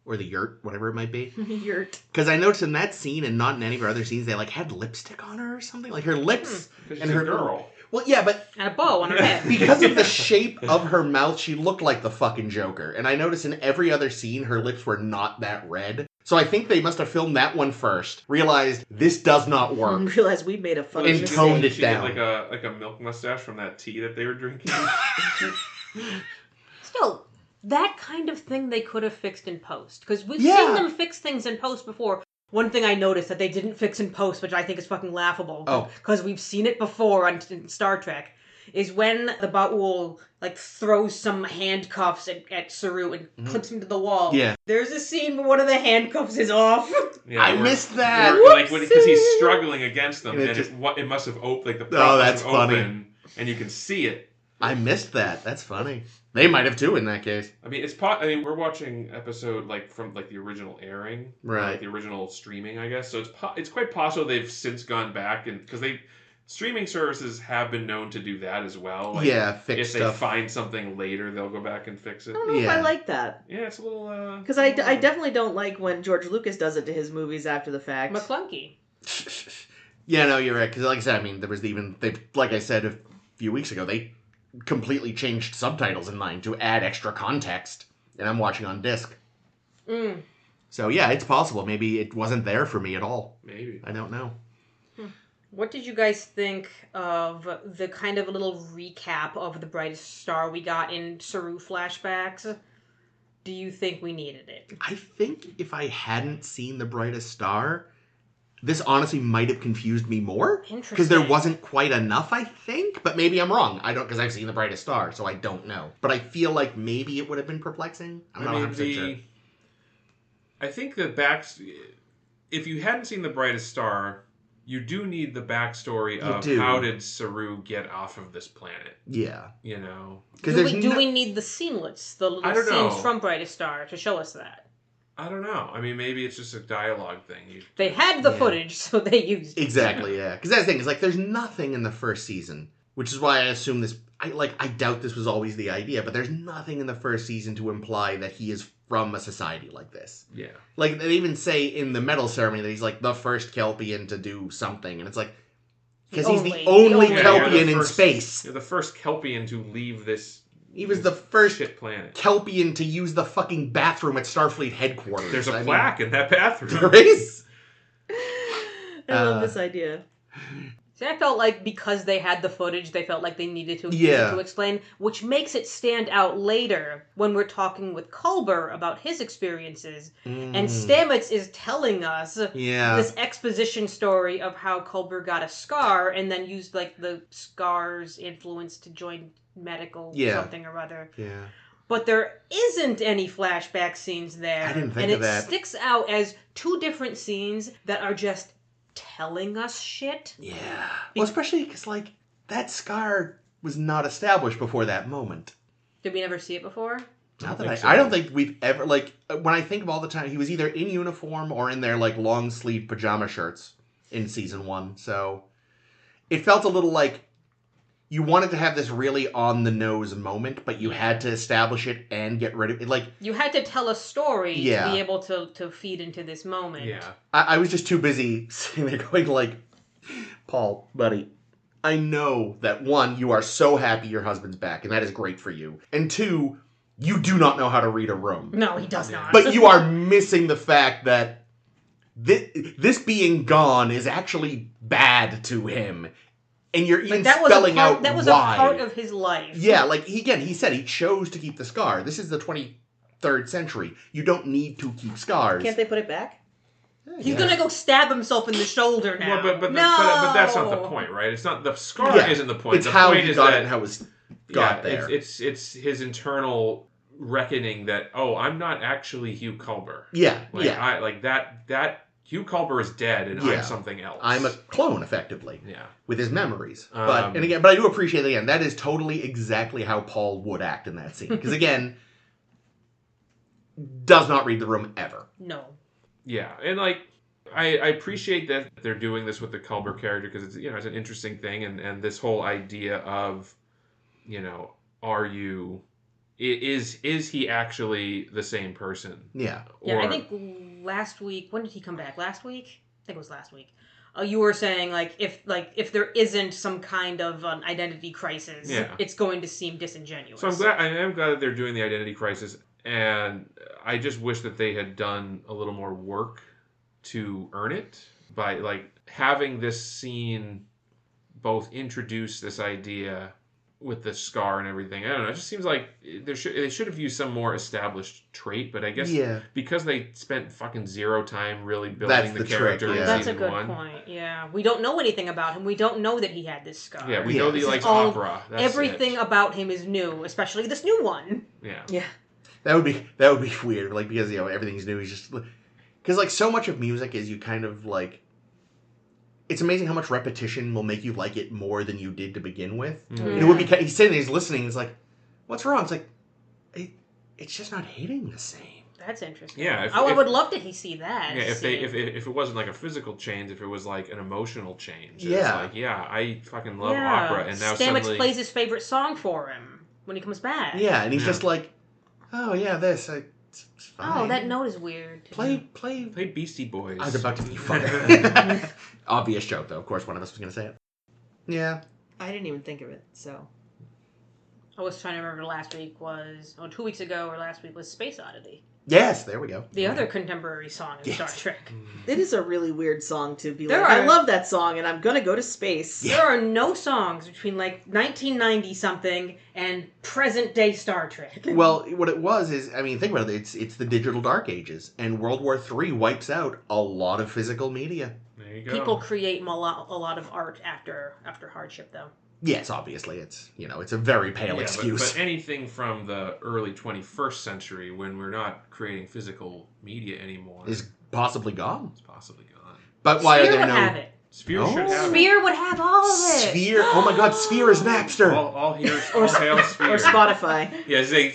Or the yurt, whatever it might be. Yurt. Because I noticed in that scene, and not in any of her other scenes, they, like, had lipstick on her or something. Like, her lips... Because and she's her a girl. Well, yeah, but And a bow on her head. because of the shape of her mouth, she looked like the fucking Joker. And I noticed in every other scene, her lips were not that red. So I think they must have filmed that one first, realized this does not work. Realize we made a fucking And mistake. toned it She down. get like a milk mustache from that tea that they were drinking. Still, that kind of thing they could have fixed in post. Because we've Yeah. seen them fix things in post before. One thing I noticed that they didn't fix in post, which I think is fucking laughable, because we've seen it before in Star Trek, is when the baul throws some handcuffs at Saru and clips him to the wall. Yeah. There's a scene where one of the handcuffs is off. Yeah, I missed that. Because he's struggling against them, And and it it must have opened. Like the Oh, prop that's must have funny. opened, and you can see it. I missed that. That's funny. They might have too in that case. I mean, we're watching episode from the original airing, Right? Like the original streaming, I guess. So it's quite possible they've since gone back because streaming services have been known to do that as well. Like, Fix if stuff. they find something later, they'll go back and fix it. I don't know if I like that. Yeah, it's a little. Because I definitely don't like when George Lucas does it to his movies after the fact. McClunky. Yeah, no, you're right. Because like I said, I mean, there was like I said a few weeks ago, they completely changed subtitles in mine to add extra context, and I'm watching on disc. So yeah, it's possible. Maybe it wasn't there for me at all. Maybe. I don't know. What did you guys think of the kind of a little recap of the brightest star we got in Saru flashbacks? Do you think we needed it? I think if I hadn't seen The Brightest Star, this honestly might have confused me more. Interesting. Because there wasn't quite enough, I think. But maybe I'm wrong. I don't, because I've seen The Brightest Star, so I don't know. But I feel like maybe it would have been perplexing. I'm not 100% sure. I think if you hadn't seen The Brightest Star, you do need the backstory of how did Saru get off of this planet. Yeah. You know? Do we need the scenelets, the little scenes know. from Brightest Star to show us that? I don't know. I mean, maybe it's just a dialogue thing. They had the footage, so they used it. Exactly, yeah. Because that's the thing, is like there's nothing in the first season, which is why I assume this, I doubt this was always the idea, but there's nothing in the first season to imply that he is from a society like this. Yeah. Like, they even say in the medal ceremony that he's like the first Kelpian to do something, and it's like, because he's the only Kelpian in space. You're the first Kelpian to leave this. He was the first shit planet. Kelpian to use the fucking bathroom at Starfleet headquarters. There's a plaque in that bathroom. There is? I love this idea. See, I felt like because they had the footage, they felt like they needed to explain, which makes it stand out later when we're talking with Culber about his experiences. And Stamets is telling us this exposition story of how Culber got a scar and then used the scar's influence to join medical something or other. Yeah. But there isn't any flashback scenes there. I didn't think of that. And it sticks out as two different scenes that are just telling us shit. Yeah. Well, especially because, that scar was not established before that moment. Did we never see it before? I don't think we've ever, when I think of all the time, he was either in uniform or in their, long sleeve pajama shirts in season 1. So it felt a little like you wanted to have this really on-the-nose moment, but you had to establish it and get rid of it. You had to tell a story to be able to feed into this moment. Yeah. I was just too busy sitting there going Paul, buddy, I know that 1, you are so happy your husband's back, and that is great for you. And 2, you do not know how to read a room. No, he does not. But you are missing the fact that this being gone is actually bad to him. And you're even spelling out why. That was a part of his life. Yeah, he said he chose to keep the scar. This is the 23rd century. You don't need to keep scars. Can't they put it back? He's gonna go stab himself in the shoulder now. Well, but that's not the point, right? It's not the scar isn't the point. It's the how point he is got that, it and how it was got there. It's his internal reckoning that I'm not actually Hugh Culber. Yeah, that Hugh Culber is dead and I'm something else. I'm a clone, effectively. Yeah. With his memories. But I do appreciate that, again, that is totally exactly how Paul would act in that scene. Because, again, does not read the room ever. No. Yeah, and I appreciate that they're doing this with the Culber character because it's it's an interesting thing, and this whole idea of is he actually the same person? Yeah. Yeah, I think last week, when did he come back? Last week? I think it was last week. You were saying if there isn't some kind of an identity crisis, it's going to seem disingenuous. So I am glad that they're doing the identity crisis, and I just wish that they had done a little more work to earn it by having this scene both introduce this idea with the scar and everything. I don't know. It just seems like they should have used some more established trait, but I guess because they spent fucking zero time really building the character in That's season a good 1. point. Yeah, we don't know anything about him. We don't know that he had this scar. Yeah, we know that he likes opera. That's everything about him is new, especially this new one. Yeah. Yeah. That would be weird, because everything's new. He's just because so much of music is you kind of it's amazing how much repetition will make you like it more than you did to begin with. Mm-hmm. And it would be he's sitting there, he's listening, he's like, what's wrong? It's like, it's just not hitting the same. That's interesting. Yeah, I would love to see that. Yeah, if it wasn't like a physical change, if it was like an emotional change. Yeah. It's like, I fucking love opera, and now Stamets suddenly plays his favorite song for him when he comes back. Yeah, and he's Yeah. just like, oh yeah, this. It's fine. Oh, that note is weird. Play. play Beastie Boys. I was about to be funny. Obvious joke, though. Of course, one of us was going to say it. Yeah. I didn't even think of it, so. I was trying to remember 2 weeks ago or last week was Space Oddity. Yes, there we go. The other contemporary song in Yes. Star Trek. It is a really weird song to be There like, I are- love that song and I'm gonna go to space. Yeah. There are no songs between 1990 something and present day Star Trek. Well, what it was is, I mean, think about it. It's the digital dark ages, and World War III wipes out a lot of physical media. There you go. People create a lot of art after hardship, though. Yes, obviously, it's a very pale excuse. But anything from the early 21st century, when we're not creating physical media anymore, is possibly gone. it's possibly gone. But why Sphere are there would no have it. Sphere Oh. should have it. Sphere would have all of it. Sphere? Oh my God, Sphere is Napster. All hail Sphere. Or Spotify. Yeah, Sphere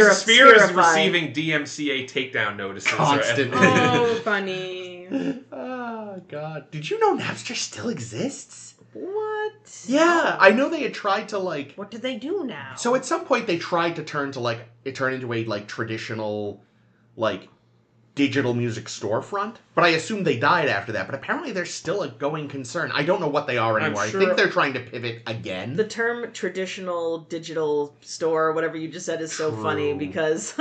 is Spherify. receiving DMCA takedown notices. Constantly. Oh, funny. Oh God, did you know Napster still exists? What? Yeah, I know they had tried to What do they do now? So at some point they tried to turn into a traditional digital music storefront, but I assume they died after that. But apparently they're still a going concern. I don't know what they are anymore. sure- I think they're trying to pivot again. The term traditional digital store, whatever you just said, is so True. funny because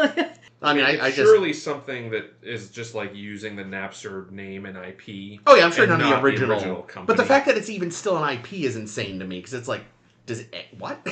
I mean, I It's just surely something that is just like using the Napster name and IP. oh yeah, I'm sure and none of not the original. company. But the fact that it's even still an IP is insane to me because it's like, does it what?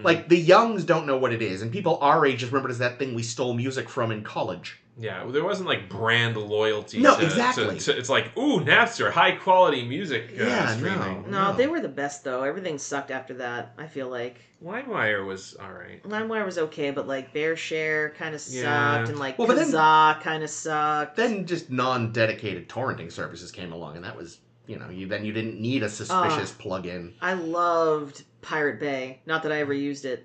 Like the youngs don't know what it is, and people our age just remember it as that thing we stole music from in college. Yeah, there wasn't like brand loyalty. No, to, exactly. it's like, ooh, Napster, high quality music Yeah, streaming. no, they were the best though. Everything sucked after that. I feel like LimeWire was alright. LimeWire was okay, but BearShare kind of sucked, Yeah. and Well, but then- Kazaa kind of sucked. Then just non-dedicated torrenting services came along, and that was, you didn't need a suspicious plug-in. I loved Pirate Bay. Not that I ever used it,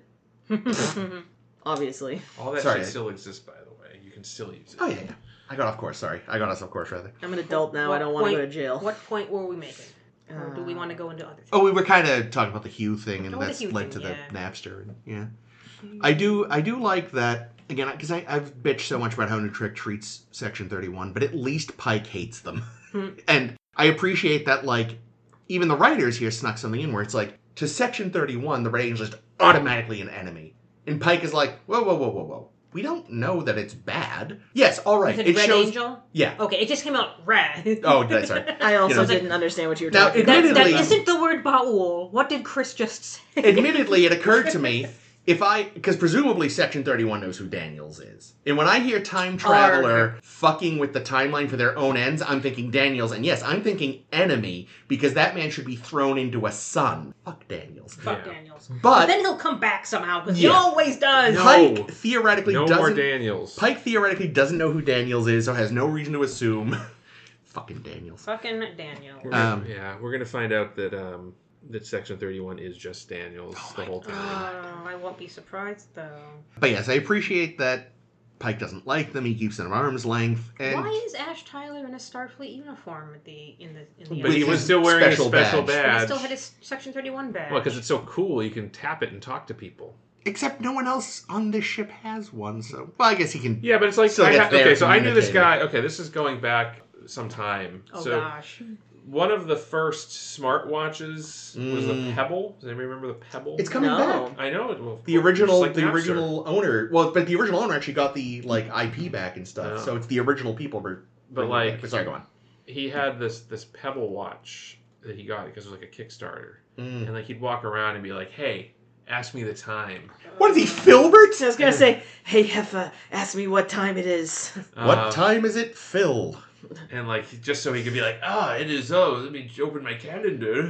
obviously. All that Sorry. shit still exists, by the way. You can still use it. Oh, yeah. I got off course, sorry. I got us off course, rather. I'm an adult now. I What don't want to go to point- jail. What point were we making? Or do we want to go into other things? Oh, we were kind of talking about the Hue thing, and Oh, the that's Hue led thing, to the yeah. Napster. And, yeah. I do like that, again, because I've bitched so much about how New Trek treats Section 31, but at least Pike hates them. And I appreciate that, even the writers here snuck something in where it's like, to Section 31, the Red Angel is automatically an enemy. And Pike is like, whoa, whoa, whoa, whoa, whoa. We don't know that it's bad. Yes, all right. Is it Red shows, Angel? Yeah. Okay, it just came out red. Oh, that's sorry. I also You know, didn't understand what you were Now, talking That, about. admittedly- that isn't the word Baul. What did Chris just say? Admittedly, it occurred to me, because presumably Section 31 knows who Daniels is. And when I hear Time Traveler fucking with the timeline for their own ends, I'm thinking Daniels. And yes, I'm thinking enemy, because that man should be thrown into a sun. Fuck Daniels. Fuck Yeah. Daniels. But then he'll come back somehow, because Yeah. he always does. No. Pike theoretically No more doesn't... Daniels. Pike theoretically doesn't know who Daniels is, so has no reason to assume. Fucking Daniels. Fucking Daniels. We're gonna find out that that Section 31 is just Daniels the whole time. Oh, I won't be surprised, though. But yes, I appreciate that Pike doesn't like them. He keeps them at arm's length. And Why is Ash Tyler in a Starfleet uniform in the But he With was his still wearing a special special badge. But he badge. still had his Section 31 badge. Well, because it's so cool, you can tap it and talk to people. Except no one else on this ship has one, so... Well, I guess he can... Yeah, but it's like So that's their so I knew this communicator. guy. Okay, this is going back some time. Oh, so gosh. one of the first smartwatches was the Mm. Pebble. Does anybody remember the Pebble? It's coming No. back. I know it. Well, The original, just like Napster. original owner. Well, but the original owner actually got the IP back and stuff. Yeah. So it's the original people. Were But bringing it like, back. Sorry, go on. he had this Pebble watch that he got because it was like a Kickstarter, Mm. and like he'd walk around and be like, "Hey, ask me the time." What is he, Filbert? I was gonna say, hey Heffa, ask me what time it is. What time is it, Phil? And like just so he could be like, it is. Oh, let me open my calendar.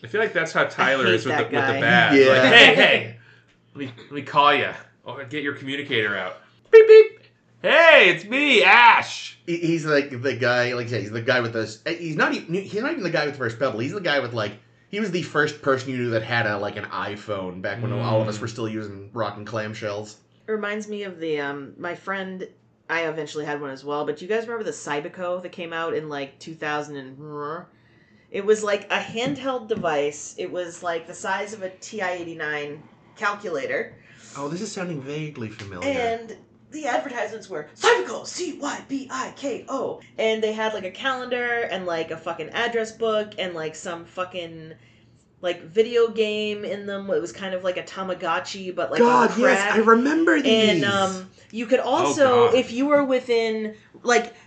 I feel like that's how Tyler hate is with the that guy. badge. Yeah. Like, hey, let me call you. Or get your communicator out. Beep beep. Hey, it's me, Ash. He's like the guy. Like I say, he's the guy with the. He's not even the guy with the first Pebble. He's the guy with like He was the first person you knew that had an iPhone back when all of us were still using rocking clamshells. It reminds me of the my friend. I eventually had one as well. But do you guys remember the Cybico that came out in 2000 and? It was like a handheld device. It was like the size of a TI-89 calculator. Oh, this is sounding vaguely familiar. And the advertisements were Cybico, Cybiko, and they had a calendar and a fucking address book and some fucking video game in them. It was kind of like a Tamagotchi, but God, on crack. yes, I remember these. And you could also, if you were within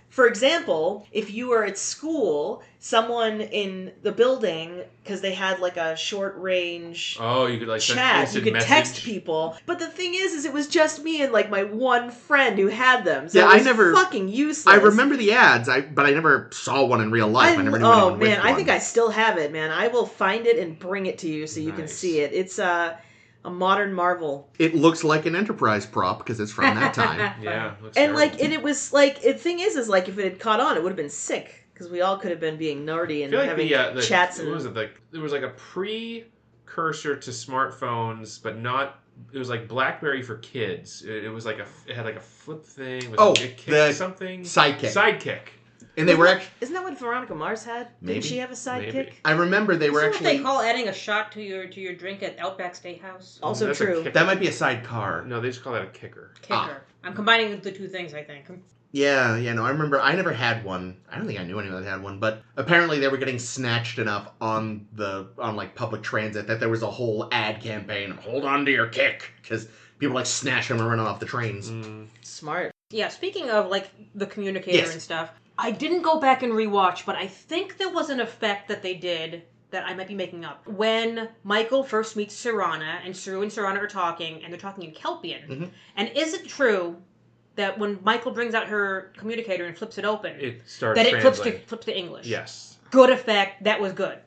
for example, if you were at school, someone in the building, because they had a short range you could chat, you could text people. But the thing is it was just me and my one friend who had them. So it was fucking useless. I remember the ads, but I never saw one in real life. I never knew anyone with one. I think I still have it, man. I will find it and bring it to you so you can see it. It's a modern marvel. It looks like an Enterprise prop because it's from that time. Yeah, and it was the thing is if it had caught on, it would have been sick because we all could have been being nerdy and having chats. And what was it? There was a precursor to smartphones, but not. It was like BlackBerry for kids. It was it had a flip thing. The something Sidekick. And they were actually... Isn't that what Veronica Mars had? Maybe. Didn't she have a sidekick? Maybe. I remember they were actually... what they call adding a shot to your drink at Outback Steakhouse. Also That's true. That might be a sidecar. No, they just call that a kicker. Kicker. I'm combining the two things, I think. Yeah, no, I remember. I never had one. I don't think I knew anyone that had one, but apparently they were getting snatched enough on public transit that there was a whole ad campaign. Hold on to your kick, because people snatch them and run off the trains. Smart. Yeah, speaking of the communicator and stuff, I didn't go back and rewatch, but I think there was an effect that they did that I might be making up. When Michael first meets Sirana, and Saru and Sirana are talking, and they're talking in Kelpian. Mm-hmm. And is it true that when Michael brings out her communicator and flips it open, it starts that it flips to English? Yes. Good effect. That was good.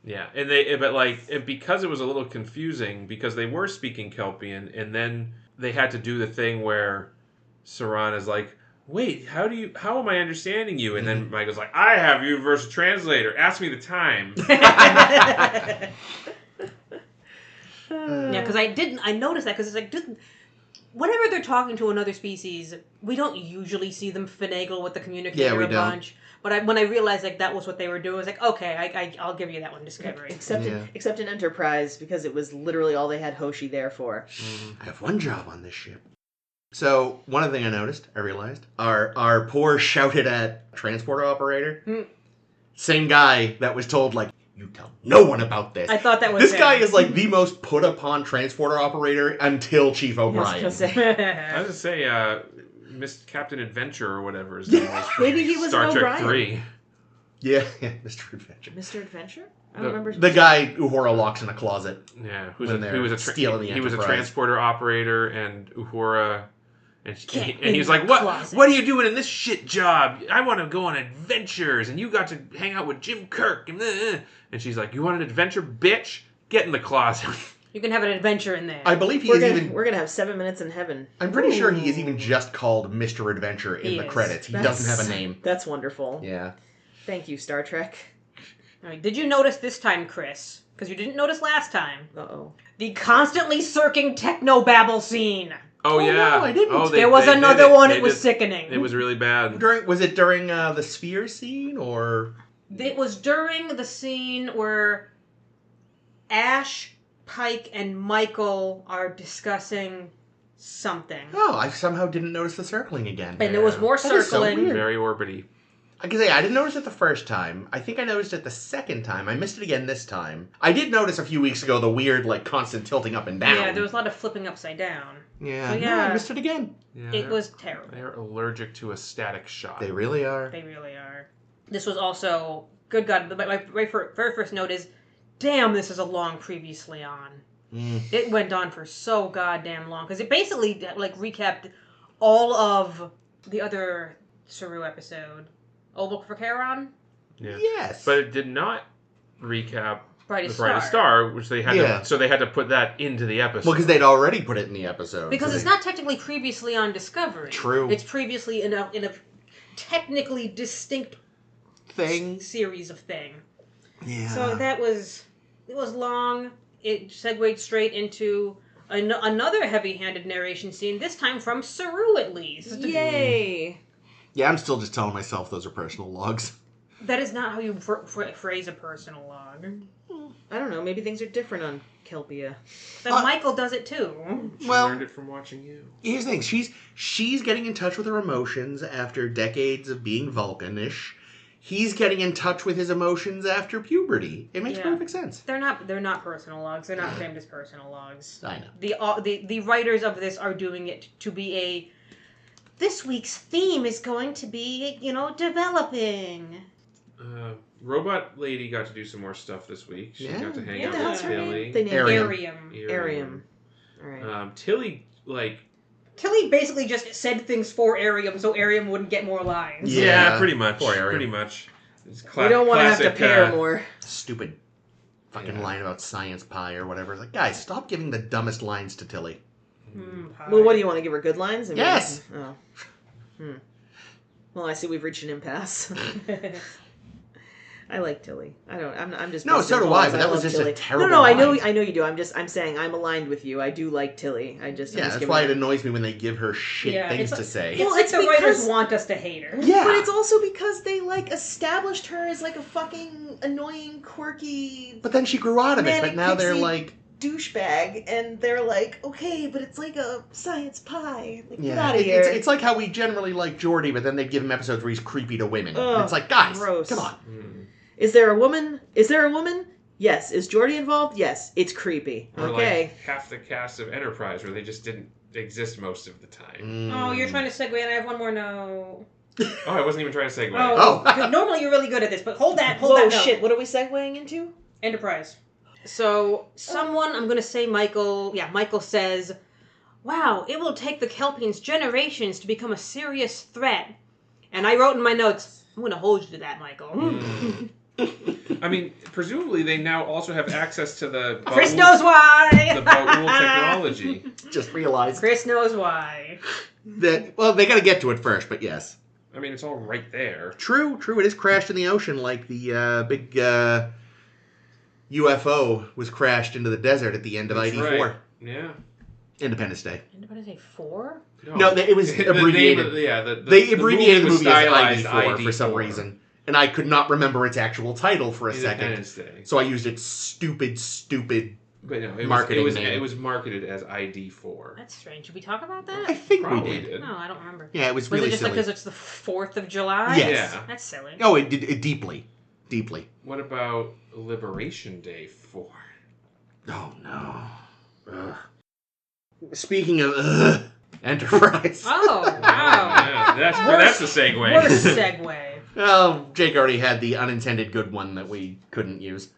Yeah, and because it was a little confusing because they were speaking Kelpian, and then they had to do the thing where Sirana's like, wait, how am I understanding you? And then Michael's like, I have you versus translator. Ask me the time. Yeah, because I noticed that because it's whenever they're talking to another species, we don't usually see them finagle with the communicator bunch. But when I realized that was what they were doing, I was like, okay, I'll give you that one, Discovery. Except in Enterprise, because it was literally all they had Hoshi there for. I have one job on this ship. So, one other thing I realized, our poor shouted at transporter operator, same guy that was told, you tell no one about this. I thought that was This guy is, the most put-upon transporter operator until Chief O'Brien. I was going to say, Miss Captain Adventure or whatever his name was from Maybe he was Star Trek O'Brien. 3. Yeah, Mr. Adventure. Mr. Adventure? I don't remember. The guy Uhura locks in a closet. Yeah, he was a transporter operator, and Uhura... And he's like, what are you doing in this shit job? I want to go on adventures, and you got to hang out with Jim Kirk. And she's like, you want an adventure, bitch? Get in the closet. You can have an adventure in there. I believe we're going to have 7 minutes in heaven. I'm pretty sure he is even just called Mr. Adventure in the credits. He doesn't have a name. That's wonderful. Yeah. Thank you, Star Trek. All right, did you notice this time, Chris? Because you didn't notice last time. Uh-oh. The constantly circing technobabble scene. Oh, yeah. No, I didn't. There was another one. It was sickening. It was really bad. Was it during the sphere scene, or? It was during the scene where Ash, Pike, and Michael are discussing something. Oh, I somehow didn't notice the circling again. And there was more circling. So weird. Very orbity. I can say I didn't notice it the first time. I think I noticed it the second time. I missed it again this time. I did notice a few weeks ago the weird, constant tilting up and down. Yeah, there was a lot of flipping upside down. Yeah, so, no, I missed it again. Yeah, it was terrible. They're allergic to a static shot. They really are. They really are. This was also, good God, my very first note is, damn, this is a long previously on. It went on for so goddamn long, because it basically, recapped all of the other Saru episode. Oval for Charon? Yeah. Yes. But it did not recap Brightest the Brightest Star, which they had Yeah. to, so they had to put that into the episode. Well, because they'd already put it in the episode. Because it's not technically previously on Discovery. True. It's previously in a technically distinct thing. series of thing. Yeah. So it was long. It segued straight into another heavy-handed narration scene, this time from Saru at least. Yay! Yeah, I'm still just telling myself those are personal logs. That is not how you phrase a personal log. I don't know, maybe things are different on Kelpia. But Michael does it too. She Well- learned it from watching you. Here's the thing. She's getting in touch with her emotions after decades of being Vulcanish. He's getting in touch with his emotions after puberty. It makes Yeah. perfect sense. They're not personal logs. They're not framed as personal logs. I know. The writers of this are doing it to be this week's theme is going to be, developing. Robot Lady got to do some more stuff this week. She Yeah. got to hang What out the with hell's her name? Tilly. They named Arium. Arium. Alright. Tilly, like... Tilly basically just said things for Arium so Arium wouldn't get more lines. Yeah. pretty much. Poor Arium. Pretty much. It's We don't want to have to classic, pay her more. Stupid fucking Yeah. line about science pie or whatever. It's like, guys, stop giving the dumbest lines to Tilly. Well, what do you want to give her good lines? I mean, Yes! Oh. Well, I see we've reached an impasse. I like Tilly. I'm just. No, busting so do balls. I, but that was love just a Tilly. terrible No, I know line. you do. I'm saying I'm aligned with you. I do like Tilly. I'm Yeah, just that's giving why her- it annoys me when they give her shit Yeah, things it's to say. It's Well, like it's the writers because- want us to hate her. Yeah. But it's also because they established her as a fucking annoying, quirky But then she grew out of it, Manic but now they're pixie like... douchebag, and they're like, okay, but it's like a science pie. Like, get out Yeah, of here. it's like how we generally like Geordi, but then they'd give him episodes where he's creepy to women. And Ugh, it's like, guys, gross. come on. Is there a woman? Is there a woman? Yes. Is Jordy involved? Yes. It's creepy. Or Okay. like half the cast of Enterprise where they just didn't exist most of the time. Oh, you're trying to segue, and I have one more no. Oh, I wasn't even trying to segue. Oh. good. Normally you're really good at this, but hold that Whoa, note. shit. What are we segueing into? Enterprise. So, someone, I'm going to say Michael says, wow, it will take the Kelpians generations to become a serious threat. And I wrote in my notes, I'm going to hold you to that, Michael. I mean, presumably they now also have access to the Chris Ba'ul- knows why! the Ba'ul technology. Just realized Chris knows why. that, well, they gotta get to it first, but yes. I mean, it's all right there. True, it is crashed in the ocean like the big UFO was crashed into the desert at the end of That's ID4. right. Yeah. Independence Day. Independence Day 4? No, it was The abbreviated. name of- They abbreviated the was movie as stylized ID4 for some reason. And I could not remember its actual title for a second. Independence Day. So I used its stupid But no, marketing it name. was marketed as ID4. That's strange. Should we talk about that? I think Probably we did. No, I don't remember. Yeah, it was Was really it just silly. because it's the 4th of July? Yes. Yeah. That's silly. Oh, it did it deeply. What about Liberation Day 4? Oh, no. Ugh. Speaking of Enterprise. Oh, wow. Yeah, that's the segue. Worst segue. Oh, Jake already had the unintended good one that we couldn't use.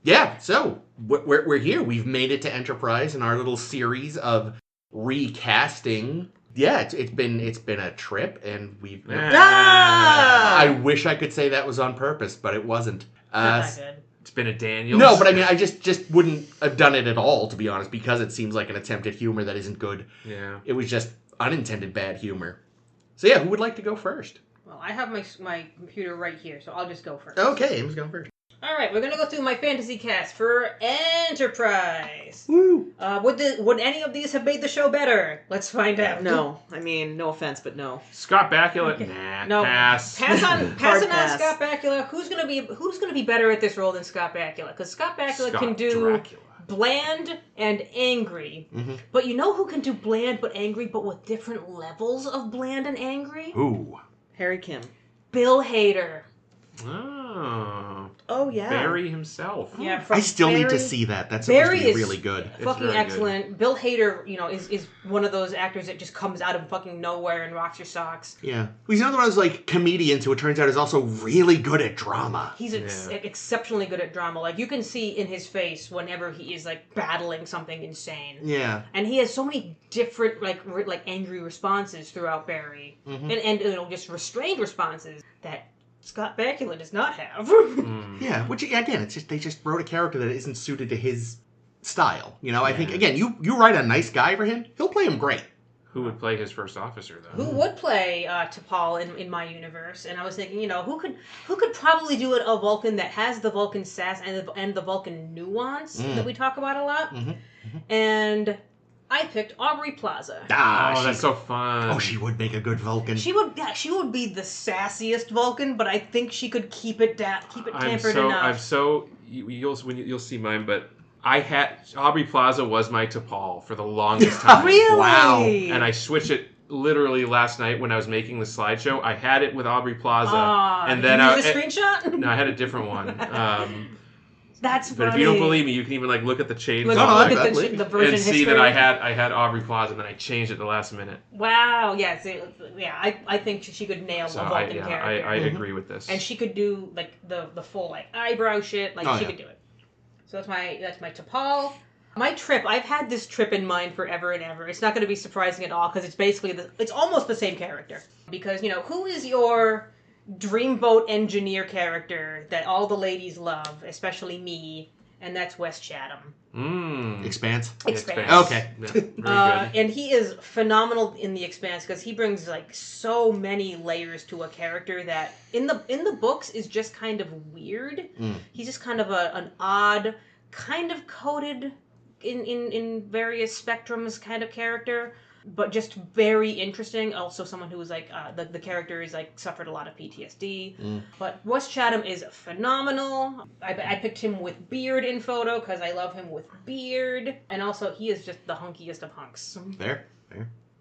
Yeah, so we're here. We've made it to Enterprise in our little series of recasting. Yeah, it's been a trip, and we've. I wish I could say that was on purpose, but it wasn't. Not that good. It's been a Daniels. No, but I mean, I just wouldn't have done it at all, to be honest, because it seems like an attempt at humor that isn't good. Yeah. It was just unintended bad humor. So yeah, who would like to go first? Well, I have my computer right here, so I'll just go first. Okay, Amy's going first. All right, we're gonna go through my fantasy cast for Enterprise. Woo! Would any of these have made the show better? Let's find out. No. I mean, no offense, but no. Scott Bakula. Okay. Nah. No, Pass. passing Hard on pass. Scott Bakula. Who's gonna be better at this role than Scott Bakula? Because Scott Bakula Scott can do Dracula. bland and angry. Mhm. But you know who can do bland but angry, but with different levels of bland and angry? Ooh. Harry Kim. Bill Hader. Oh. Oh, yeah. Barry himself. Yeah, from I still need to Barry- see that. That's supposed Barry to be is really good. Fucking very excellent. Bill Hader, is one of those actors that just comes out of fucking nowhere and rocks your socks. Yeah. He's another one of those, comedians who it turns out is also really good at drama. He's exceptionally good at drama. Like, you can see in his face whenever he is, battling something insane. Yeah. And he has so many different, angry responses throughout Barry. Mm-hmm. And just restrained responses that Scott Bakula does not have. Yeah, which, again, it's just they just wrote a character that isn't suited to his style. I think, again, you write a nice guy for him, he'll play him great. Who would play his first officer, though? Who would play T'Pol in my universe? And I was thinking, who could probably do a Vulcan that has the Vulcan sass and the Vulcan nuance that we talk about a lot? And I picked Aubrey Plaza. That's so fun. Oh, she would make a good Vulcan. She would be the sassiest Vulcan, but I think she could keep it tempered enough. You'll see mine, but Aubrey Plaza was my T'Pol for the longest time. Really? Wow. And I switched it literally last night when I was making the slideshow. I had it with Aubrey Plaza, and then a screenshot. No, I had a different one. That's funny. But if you don't believe me, you can even look at the chainsaw Look at the version and see history. that I had Aubrey Plaza, and then I changed it the last minute. Wow. Yeah. I think she could nail a Vulcan character. I agree with this. And she could do the full eyebrow shit. She could do it. So that's my T'Pol. My trip, I've had this trip in mind forever and ever. It's not going to be surprising at all because it's basically it's almost the same character. Because who is your dreamboat engineer character that all the ladies love, especially me, and that's Wes Chatham. Expanse. Yeah, Okay. very good. And he is phenomenal in The Expanse because he brings so many layers to a character that in the books is just kind of weird. He's just kind of an odd, kind of coded in various spectrums kind of character, but just very interesting. Also someone who was the character is suffered a lot of PTSD. But Wes Chatham is phenomenal. I picked him with beard in photo because I love him with beard. And also he is just the hunkiest of hunks. Fair.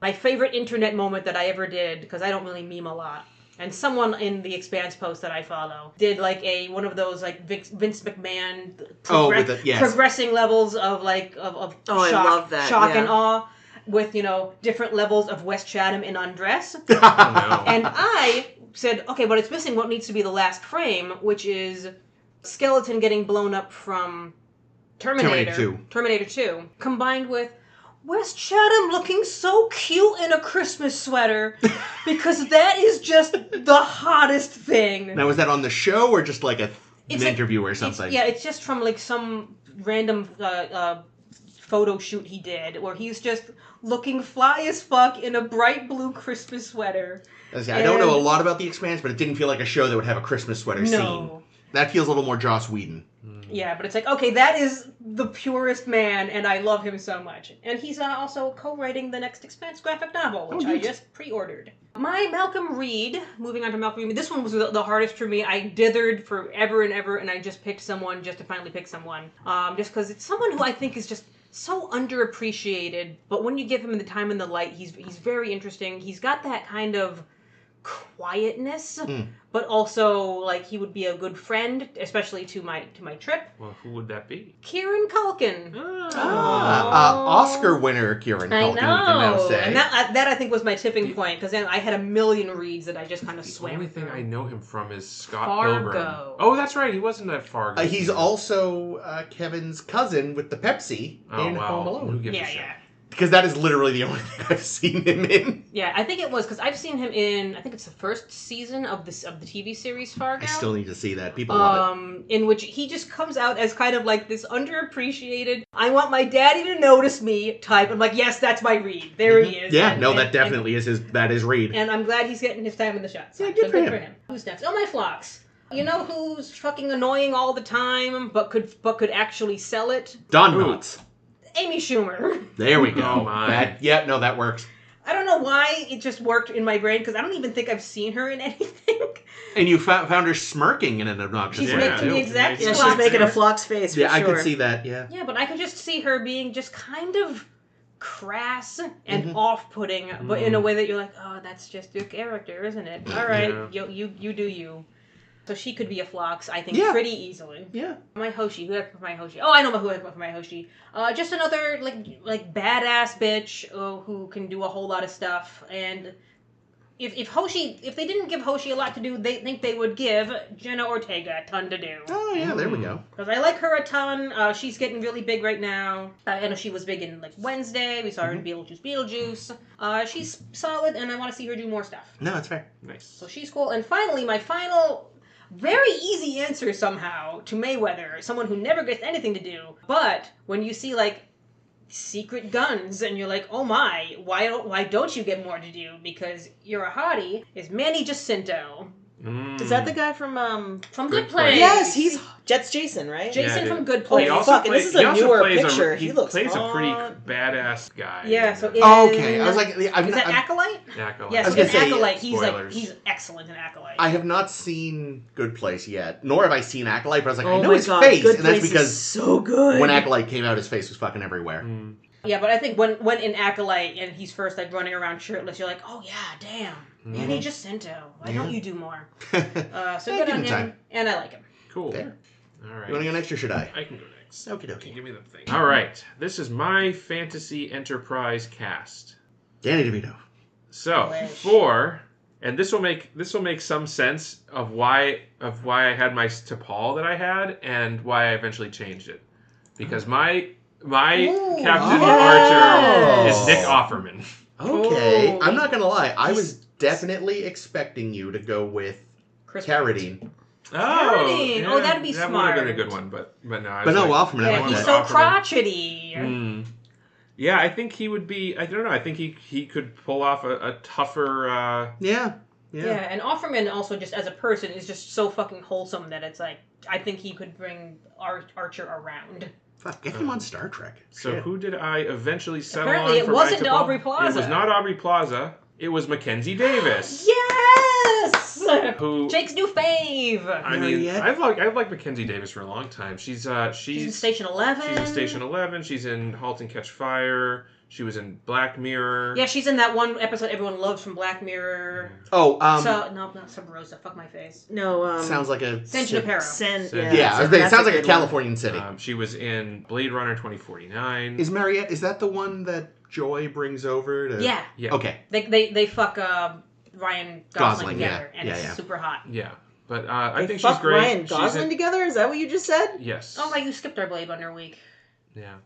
My favorite internet moment that I ever did, because I don't really meme a lot, and someone in the Expanse post that I follow did one of those Vince McMahon progressing levels of shock, I love that. Shock and awe with different levels of Wes Chatham in undress. Oh, no. And I said, okay, but it's missing what needs to be the last frame, which is skeleton getting blown up from Terminator 2, combined with Wes Chatham looking so cute in a Christmas sweater, because that is just the hottest thing. Now, was that on the show or just an interview or something? It's just from some random photo shoot he did, where he's just looking fly as fuck in a bright blue Christmas sweater. I don't know a lot about The Expanse, but it didn't feel like a show that would have a Christmas sweater scene. That feels a little more Joss Whedon. Yeah, but it's okay, that is the purest man, and I love him so much. And he's also co-writing the next Expanse graphic novel, which I just pre-ordered. My Malcolm Reed, moving on to Malcolm Reed, this one was the hardest for me. I dithered forever and ever, and I just picked someone just to finally pick someone. Just because it's someone who I think is just so underappreciated, but when you give him the time and the light, he's very interesting. He's got that kind of quietness, but also he would be a good friend, especially to my trip. Well, who would that be? Kieran Culkin. Oscar winner Kieran Culkin. I know, we can now say. and that I think was my tipping point, because then I had a million reads that I just kind of swam. The only thing I know him from is Scott Fargo. Pilgrim. Oh, that's right. He wasn't at Fargo. He's also Kevin's cousin with the Pepsi in Home Alone. Who gives a shit? Because that is literally the only thing I've seen him in. Yeah, I think it was because I've seen him in. I think it's the first season of the TV series Fargo. I still need to see that. People love it. In which he just comes out as kind of this underappreciated, I want my daddy to notice me type. I'm like, yes, that's my Reed. There he is. Yeah, that definitely is that is Reed. And I'm glad he's getting his time in the shots. Yeah, good for him. Who's next? Oh, my flocks. You know who's fucking annoying all the time, but could actually sell it? Don Knotts. Amy Schumer. There we go. Oh, my. That works. I don't know why it just worked in my brain, because I don't even think I've seen her in anything. And you found her smirking in an obnoxious She's way, making too. the exact Yeah, Flox she's making a face. Flox face, for Yeah, sure. I could see that, yeah. Yeah, but I could just see her being just kind of crass and off-putting, but in a way that you're like, oh, that's just your character, isn't it? All right, you do you. So she could be a Phlox, I think, pretty easily. Yeah. My Hoshi. Who had for my Hoshi? Oh, I know who had for my Hoshi. Just another, like badass bitch who can do a whole lot of stuff. And if they didn't give Hoshi a lot to do, they think they would give Jenna Ortega a ton to do. Oh, yeah, there we go. Because I like her a ton. She's getting really big right now. I know she was big in, Wednesday. We saw her in Beetlejuice. She's solid, and I want to see her do more stuff. No, that's fair. Nice. So she's cool. And finally, my final... very easy answer somehow to Mayweather, someone who never gets anything to do. But when you see secret guns, and you're like, oh my, why don't you get more to do? Because you're a hottie. Is Manny Jacinto. Is that the guy from Good Place? Yes, Jet's Jason, right? Jason from Good Oh, Place. fuck, and this is a newer picture. He looks plays hot. a pretty badass guy. Yeah, so okay. I was like, is that Acolyte? Acolyte. Yeah, I was so gonna in say, Acolyte, spoilers. he's excellent in Acolyte. I have not seen Good Place yet, nor have I seen Acolyte, but I was like, I know my his God, face, Good and that's Place because is so good. when Acolyte came out, his face was fucking everywhere. Yeah, but I think when in Acolyte and he's first like running around shirtless, you're like, oh yeah, damn, Manny Jacinto. Why don't you do more? So good on him, time. and I like him. Cool. There. All right. You want to go next or should I? I can go next. Okie dokie. Give me the thing. All right. This is my Fantasy Enterprise cast. Danny DeVito. So and this will make some sense of why I had my T'Pol that I had and why I eventually changed it, because my Captain Archer is Nick Offerman. Okay. Oh. I'm not going to lie. I was definitely expecting you to go with Chris Carradine. Carradine. Oh, that'd be that smart. would have been a good one, but no. I But was no, like, Offerman. I Yeah, like he's that. so Offerman. crotchety. Yeah, I think he would be. I don't know. I think he could pull off a tougher. Yeah. Yeah, and Offerman also just as a person is just so fucking wholesome that it's like I think he could bring Archer around. Fuck, get him on Star Trek. So Shit. who did I eventually settle Apparently on? it wasn't my T'Pol? Aubrey Plaza. It was not Aubrey Plaza. It was Mackenzie Davis. Yes. Who? Jake's new fave. I mean, I've liked Mackenzie Davis for a long time. She's in Station 11. She's in Station 11. She's in *Halt and Catch Fire*. She was in Black Mirror. Yeah, she's in that one episode everyone loves from Black Mirror. Oh, No, not Sub Rosa. Fuck my face. No, sounds like a... San Junipero. Yeah, I was saying, it sounds like a Californian city. She was in *Blade Runner 2049*. Is Mariette, is that the one that Joy brings over to... Yeah. Okay. They fuck Ryan Gosling yeah. together, and Yeah, it's yeah. super hot. Yeah, but I think fuck she's great. Ryan Gosling together? Is that what you just said? Yes. Oh, like you skipped our Blade Runner week. Yeah.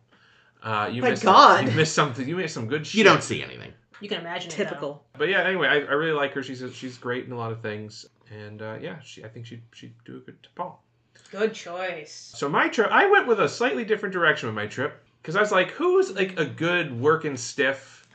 My God. You missed something. You missed some good shit. You don't see anything. You can imagine Typical. But yeah, anyway, I really like her. She's great in a lot of things, and I think she'd do a good T'Pol. Good choice. So my trip, I went with a slightly different direction with my trip because I was like, who's like a good working stiff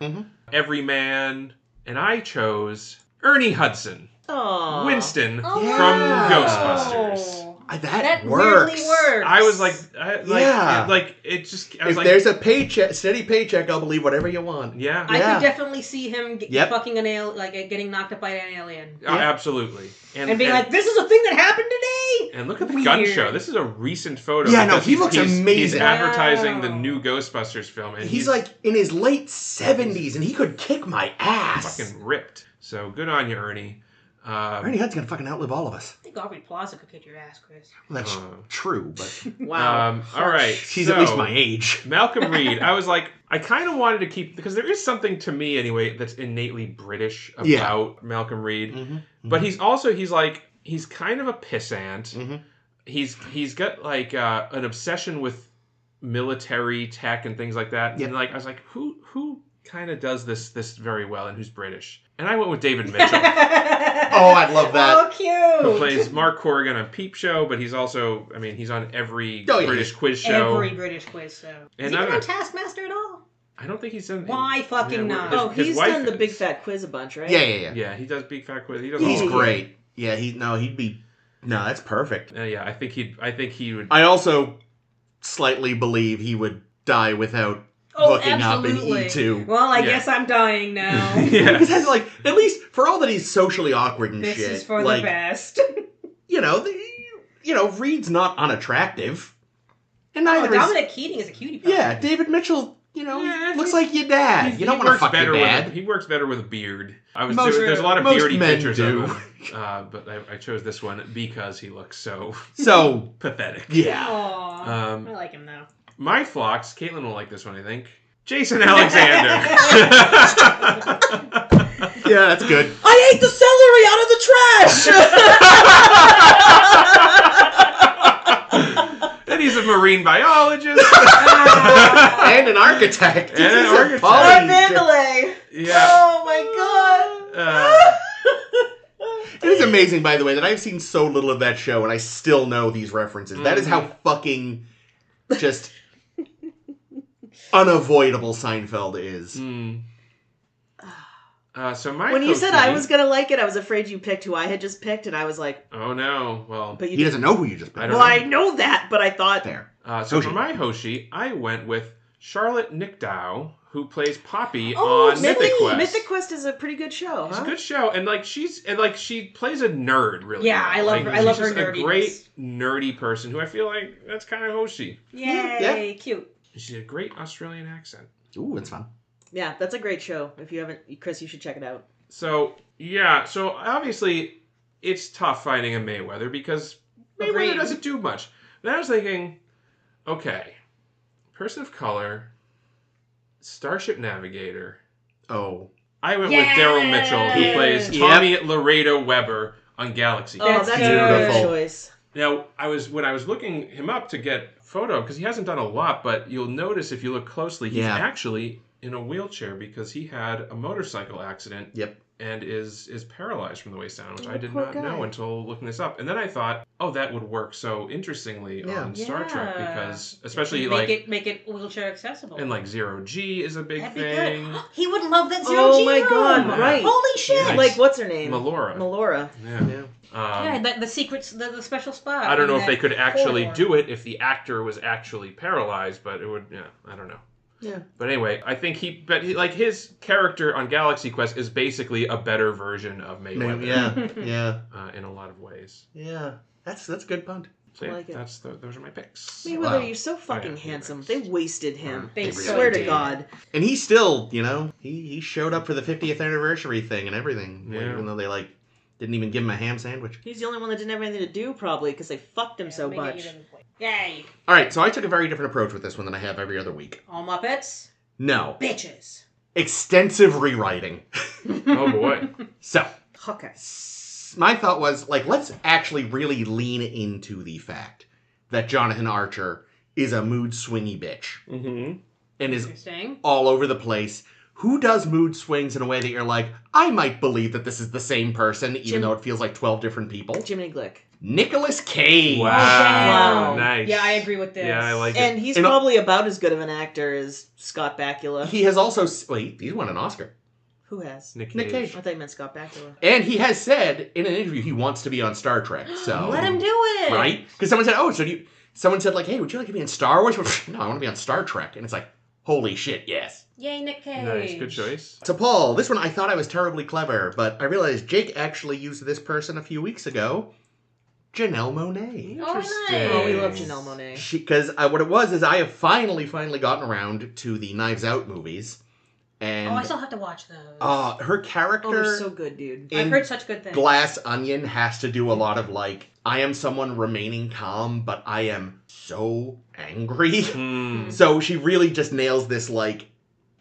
everyman, and I chose Ernie Hudson, Aww. Winston Oh, from wow. Ghostbusters. That weirdly works. works. I was like, Yeah. it just. I was If like, there's a paycheck, steady paycheck, I'll believe whatever you want. yeah, I Yeah. could definitely see him Yep. fucking an alien, like getting knocked up by an alien, absolutely, and being like, "This is a thing that happened today." And look at the Weird. gun show. This is a recent photo. Yeah, no, because he looks He's amazing. advertising the Wow. new Ghostbusters film, and He's like in his late 70s, and he could kick my ass. fucking ripped. So good on you, Ernie. Ernie Hud's gonna fucking outlive all of us. I think Aubrey Plaza could kick your ass, Chris. Well, that's true, but Wow. All right, she's at least my age. Malcolm Reed. I was like, I kind of wanted to keep because there is something to me anyway that's innately British about Malcolm Reed. But he's kind of a pissant. He's got like an obsession with military tech and things like that. And like I was like, who kind of does this very well and who's British? And I went with David Mitchell. Oh, I'd love that. Oh, cute. Who plays Mark Corrigan on Peep Show, but he's also, I mean, he's on every British quiz show. Every British quiz show. And Is he I on don't- Taskmaster at all? I don't think he's in. Why fucking not? Oh, his he's wife done the is. Big Fat Quiz a bunch, right? Yeah. Yeah, he does Big Fat Quiz. He does. He's all of great. Yeah, he'd be. No, that's perfect. it. Yeah, I think he would. I also slightly believe he would die without hooking up in E2. Well, I guess I'm dying now. Yeah. Because like, at least for all that he's socially awkward and This shit, is for like, the best. Reed's not unattractive, and neither is Dominic Keating is a cutie pie. yeah. David Mitchell, Yeah, looks like your dad. You don't want to fuck your dad. He works better with a beard. There's a lot of most beardy men pictures do. of him, but I chose this one because he looks so So pathetic. yeah, Aww. I like him though. My flocks. Caitlin will like this one, I think. Jason Alexander. yeah, that's good. I ate the celery out of the trash! And he's a marine biologist. And an architect. And an He's a architect. poly- Art Vandelay! Yeah. Oh my god! It is amazing, by the way, that I've seen so little of that show and I still know these references. That is how fucking just unavoidable Seinfeld is. So my When you said I Hoshi- was gonna like it, I was afraid you picked who I had just picked, and I was like, Oh no, well. but you He doesn't know who you just picked. I don't Well, know. I know that, but I thought There. So Hoshi. for my Hoshi, I went with Charlotte Nickdow, who plays Poppy Oh, on Mythic Quest. Mythic Quest is a pretty good show, It's huh? a good show, and she plays a nerd really. Yeah, well. I love Like, her. I love she's her just a nerdiness. great nerdy person who I feel like that's kind of Hoshi. Yay, cute. She's a great Australian accent. Ooh, it's fun. Yeah, that's a great show. If you haven't, Chris, you should check it out. So obviously it's tough fighting a Mayweather because Mayweather Agreed. doesn't do much. Then I was thinking, okay, person of color, Starship Navigator. Oh. I went with Daryl Mitchell, who plays Tommy Laredo Weber on Galaxy. Oh, that's a beautiful. good choice. Now, when I was looking him up to get a photo, because he hasn't done a lot, but you'll notice if you look closely, he's actually in a wheelchair because he had a motorcycle accident. Yep. And is paralyzed from the waist down, which I did poor not guy. know until looking this up. And then I thought, oh, that would work so interestingly on Star Trek because, especially make it wheelchair accessible. and like 0G is a big That'd be thing. good. He would love that zero G. Oh my God, Yeah. right. Holy shit! Nice. Like, what's her name? Melora. Melora. Yeah. Yeah, the secrets, the special spot. I don't know in if they that could actually corridor. do it if the actor was actually paralyzed, but it would. Yeah, I don't know. Yeah. But anyway, I think his character on Galaxy Quest is basically a better version of Mayweather. Yeah. In a lot of ways. Yeah. That's a good punt. So I yeah, like it. those are my picks. Mayweather, Wow. you're so fucking yeah, handsome. yeah. They wasted him. They I really swear to did. God. And he still, he showed up for the 50th anniversary thing and everything. Yeah. Even though they, didn't even give him a ham sandwich. He's the only one that didn't have anything to do, probably, because they fucked him so Make it much. even play. Yay! All right, so I took a very different approach with this one than I have every other week. All Muppets, No. bitches. Extensive rewriting. Oh boy. So, Okay. my thought was, let's actually really lean into the fact that Jonathan Archer is a mood swingy bitch Mm-hmm. and is Interesting. all over the place. Who does mood swings in a way that you're like, I might believe that this is the same person, even Jim- though it feels like 12 different people? Jiminy Glick. Nicolas Cage. Wow. Wow. Nice. Yeah, I agree with this. Yeah, I like it. And he's And- probably about as good of an actor as Scott Bakula. He has also... Wait, he won an Oscar. Who has? Nick Nick Cage. Cage. I thought you meant Scott Bakula. And he has said in an interview he wants to be on Star Trek. So Let him do it. right? Because someone said, "Oh, so do you?" Someone said, "Hey, would you like to be in Star Wars?" No, I want to be on Star Trek. And it's like, holy shit, yes. Yay, Nick Cage. Nice, good choice. So Paul, this one I thought I was terribly clever, but I realized Jake actually used this person a few weeks ago, Janelle Monáe. Oh, nice. Oh, we love Janelle Monáe. Because what it was is I have finally gotten around to the Knives Out movies, and Oh, I still have to watch those. her character. Oh, they're so good, dude. I've heard such good things. Glass Onion has to do a lot of I am someone remaining calm, but I am so angry. Hmm. So she really just nails this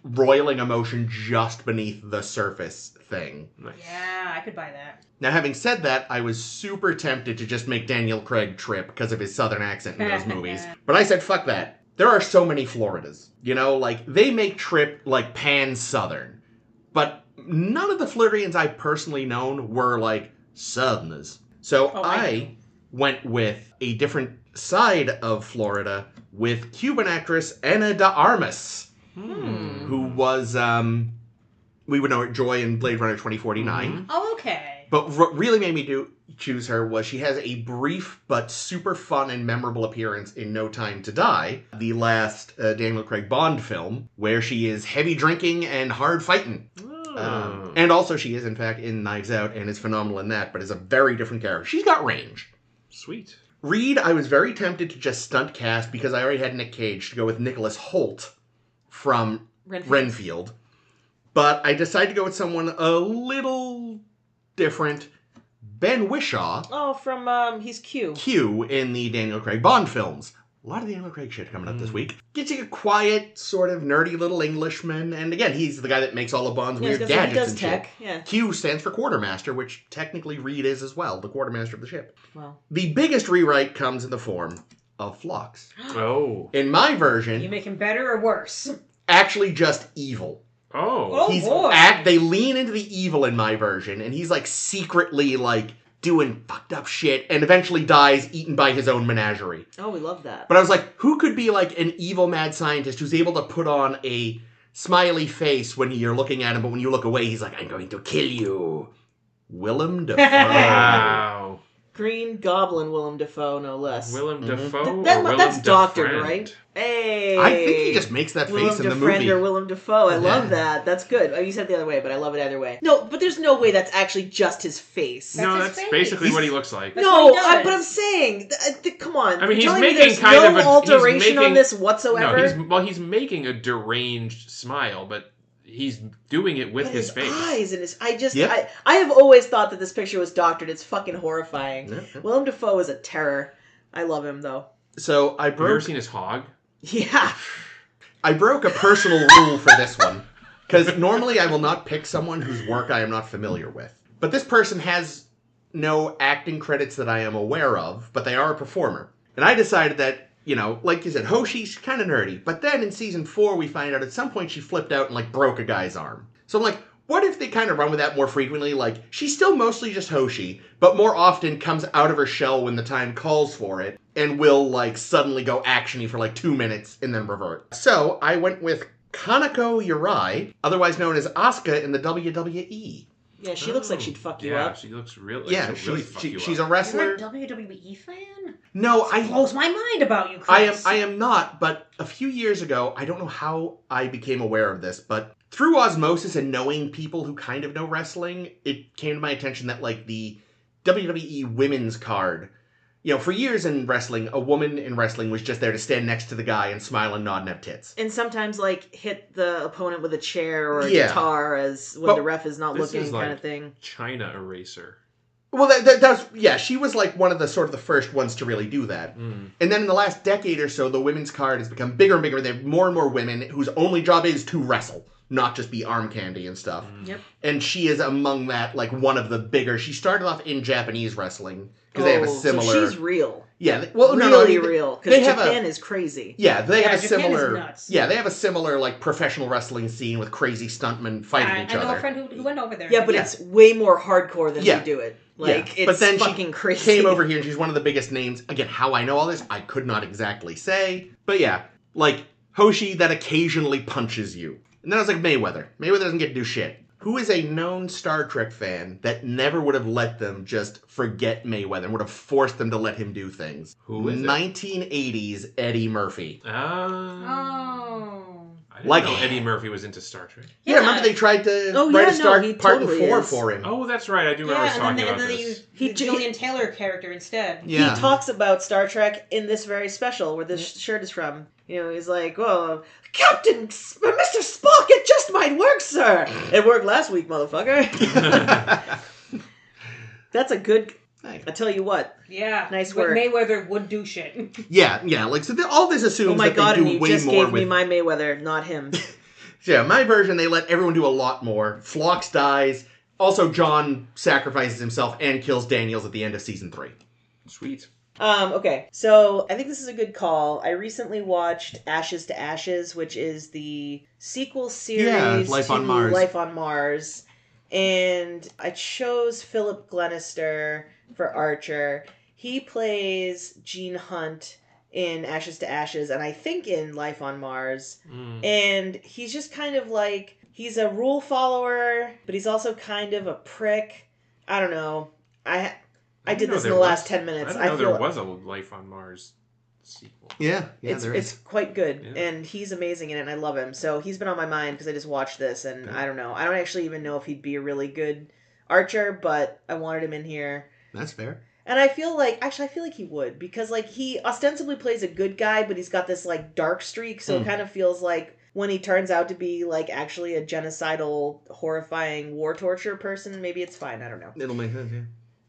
roiling emotion just beneath the surface thing. Nice. Yeah, I could buy that. Now, having said that, I was super tempted to just make Daniel Craig trip because of his southern accent in those movies. But I said, fuck that. There are so many Floridas. They make Trip pan-southern. But none of the Floridians I personally known were southerners. So Oh, I I went with a different side of Florida with Cuban actress Ana de Armas, who was, we would know her Joy in Blade Runner 2049. Oh, okay. But what really made me choose her was she has a brief but super fun and memorable appearance in No Time to Die, the last Daniel Craig Bond film, where she is heavy drinking and hard fighting. And also she is, in fact, in Knives Out and is phenomenal in that, but is a very different character. She's got range. Sweet. Reed, I was very tempted to just stunt cast because I already had Nick Cage to go with Nicholas Hoult from Renfield. But I decided to go with someone a little different. Ben Whishaw. Oh, from, he's Q. Q in the Daniel Craig Bond films. A lot of the Daniel Craig shit coming up this week. Gets you a quiet, sort of nerdy little Englishman. And again, he's the guy that makes all of Bond's weird gadgets he does and tech. shit. Yeah. Q stands for Quartermaster, which technically Reed is as well, the Quartermaster of the ship. Well. The biggest rewrite comes in the form of Phlox. Oh. In my You version, make him better or worse? actually just evil. Oh. Oh, boy. They lean into the evil in my version, and he's secretly doing fucked up shit, and eventually dies eaten by his own menagerie. Oh, we love that. But I was like, who could be like an evil mad scientist who's able to put on a smiley face when you're looking at him, but when you look away, he's like, I'm going to kill you. Willem Dafoe. Wow. Green Goblin Willem Dafoe, no less. Willem Dafoe or That's Willem doctored, Defriend? right? Hey. I think he just makes that Willem face in the Defriend movie. or Willem Dafoe. I love Yeah. that. That's good. Oh, you said it the other way, but I love it either way. No, but there's no way that's actually just his face. No, his that's face. basically what he looks like. That's No, what he does. but I'm saying, come on. I mean, You're he's telling me making there's kind no of a- he's alteration on making- this whatsoever. No, he's making a deranged smile, but he's doing it with But his face. eyes and his Yeah. I have always thought that this picture was doctored. It's fucking horrifying. Yeah. Willem Dafoe is a terror. I love him though. So I Have you ever broke seen his hog? Yeah. a personal rule for this one. Because normally I will not pick someone whose work I am not familiar with. But this person has no acting credits that I am aware of, but they are a performer. And I decided that, you know, like you said, Hoshi's kind of nerdy. But then in season 4, we find out at some point she flipped out and, like, broke a guy's arm. So I'm like, what if they kind of run with that more frequently? Like, she's still mostly just Hoshi, but more often comes out of her shell when the time calls for it, and will, like, suddenly go action-y for, like, 2 minutes and then revert. So I went with Kanako Yurai, otherwise known as Asuka in the WWE. Yeah, she looks like she'd fuck you yeah, up. she looks real. Like Yeah, she'll really fuck you she's up. a You're wrestler. a WWE fan? No, It blows my mind about you, Chris. I am not, but a few years ago, I don't know how I became aware of this, but through osmosis and knowing people who kind of know wrestling, it came to my attention that, like, the WWE women's card, you know, for years in wrestling, a woman in wrestling was just there to stand next to the guy and smile and nod and have tits. And sometimes, like, hit the opponent with a chair or a Yeah. guitar as when But the ref is not this looking, is kind like- of thing. China eraser. Well, that's, yeah, she was, like, one of the sort of the first ones to really do that. Mm. And then in the last decade or so, the women's card has become bigger and bigger. They have more and more women whose only job is to wrestle, not just be arm candy and stuff. Yep. And she is among that, like, one of the bigger. She started off in Japanese wrestling because they have a similar. So she's real. Yeah, well, really no, I mean, real. they Because have Japan is crazy. Yeah, they have a Japan is similar. nuts. Yeah, they have a similar like professional wrestling scene with crazy stuntmen fighting I each know other. a friend who went over there. Yeah, but Yeah. it's way more hardcore than Yeah. we do it. Yeah, Like, it's but then fucking she crazy. came over here and she's one of the biggest names. Again, how I know all this, I could not exactly say. But yeah, like Hoshi that occasionally punches you. And then I was like, Mayweather. Mayweather doesn't get to do shit. Who is a known Star Trek fan that never would have let them just forget Mayweather and would have forced them to let him do things? Who is it? 1980s Eddie Murphy. Oh. I didn't Like- know Eddie Murphy was into Star Trek. Yeah, remember they tried to Oh, write yeah, a Star no, he Part totally 4 is. for him. Oh, that's right. I do remember Yeah, us talking and then, about and then this. they He used the Gillian Taylor character instead. Yeah. He talks about Star Trek in this very special, where this shirt is from. You know, he's like, "Well, Captain, Mr. Spock, it just might work, sir. It worked last week, motherfucker." That's a good. Nice. I tell you what. Yeah. Nice but work. Mayweather would do shit. Yeah, like, so all this assumes Oh my that god! they And do you way just more gave with... me my Mayweather, not him. So yeah, my version, they let everyone do a lot more. Phlox dies. Also, John sacrifices himself and kills Daniels at the end of season 3. Sweet. Okay, so I think this is a good call. I recently watched Ashes to Ashes, which is the sequel series Life to on Mars. Life on Mars. And I chose Philip Glenister for Archer. He plays Gene Hunt in Ashes to Ashes, and I think in Life on Mars. Mm. And he's just kind of like, he's a rule follower, but he's also kind of a prick. I don't know. I did know this in there the last was- 10 minutes. I didn't know feel there was a Life on Mars sequel. Yeah, it's quite good, Yeah. and he's amazing in it, and I love him. So he's been on my mind because I just watched this, and Yeah. I don't know. I don't actually even know if he'd be a really good Archer, but I wanted him in here. That's fair. And I feel like he would, because like he ostensibly plays a good guy, but he's got this like dark streak, so it kind of feels like when he turns out to be like actually a genocidal, horrifying war torture person, maybe it's fine. I don't know. It'll make sense, yeah.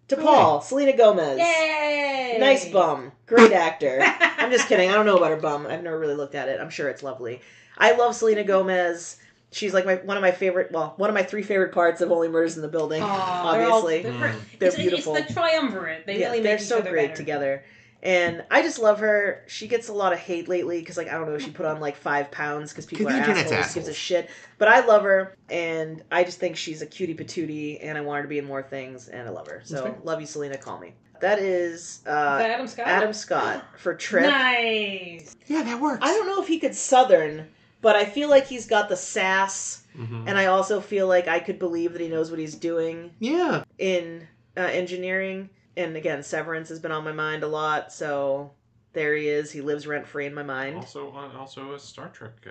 To Paul, Selena Gomez. Yay! Nice bum. Great actor. I'm just kidding. I don't know about her bum. I've never really looked at it. I'm sure it's lovely. I love Selena Gomez. She's like one of my 3 favorite parts of Only Murders in the Building. Aw, obviously. They're They're it's, beautiful. It's the triumvirate. They really they're make each so other great better. together. And I just love her. She gets a lot of hate lately because, like, I don't know, she put on like 5 pounds because people are The internet's assholes, gives a shit. But I love her, and I just think she's a cutie patootie, and I want her to be in more things, and I love her. So, love you, Selena, call me. That is Adam Scott? Adam Scott for Trip. Nice. Yeah, that works. I don't know if he could Southern, but I feel like he's got the sass, and I also feel like I could believe that he knows what he's doing in engineering. And again, Severance has been on my mind a lot, so there he is. He lives rent-free in my mind. Also a Star Trek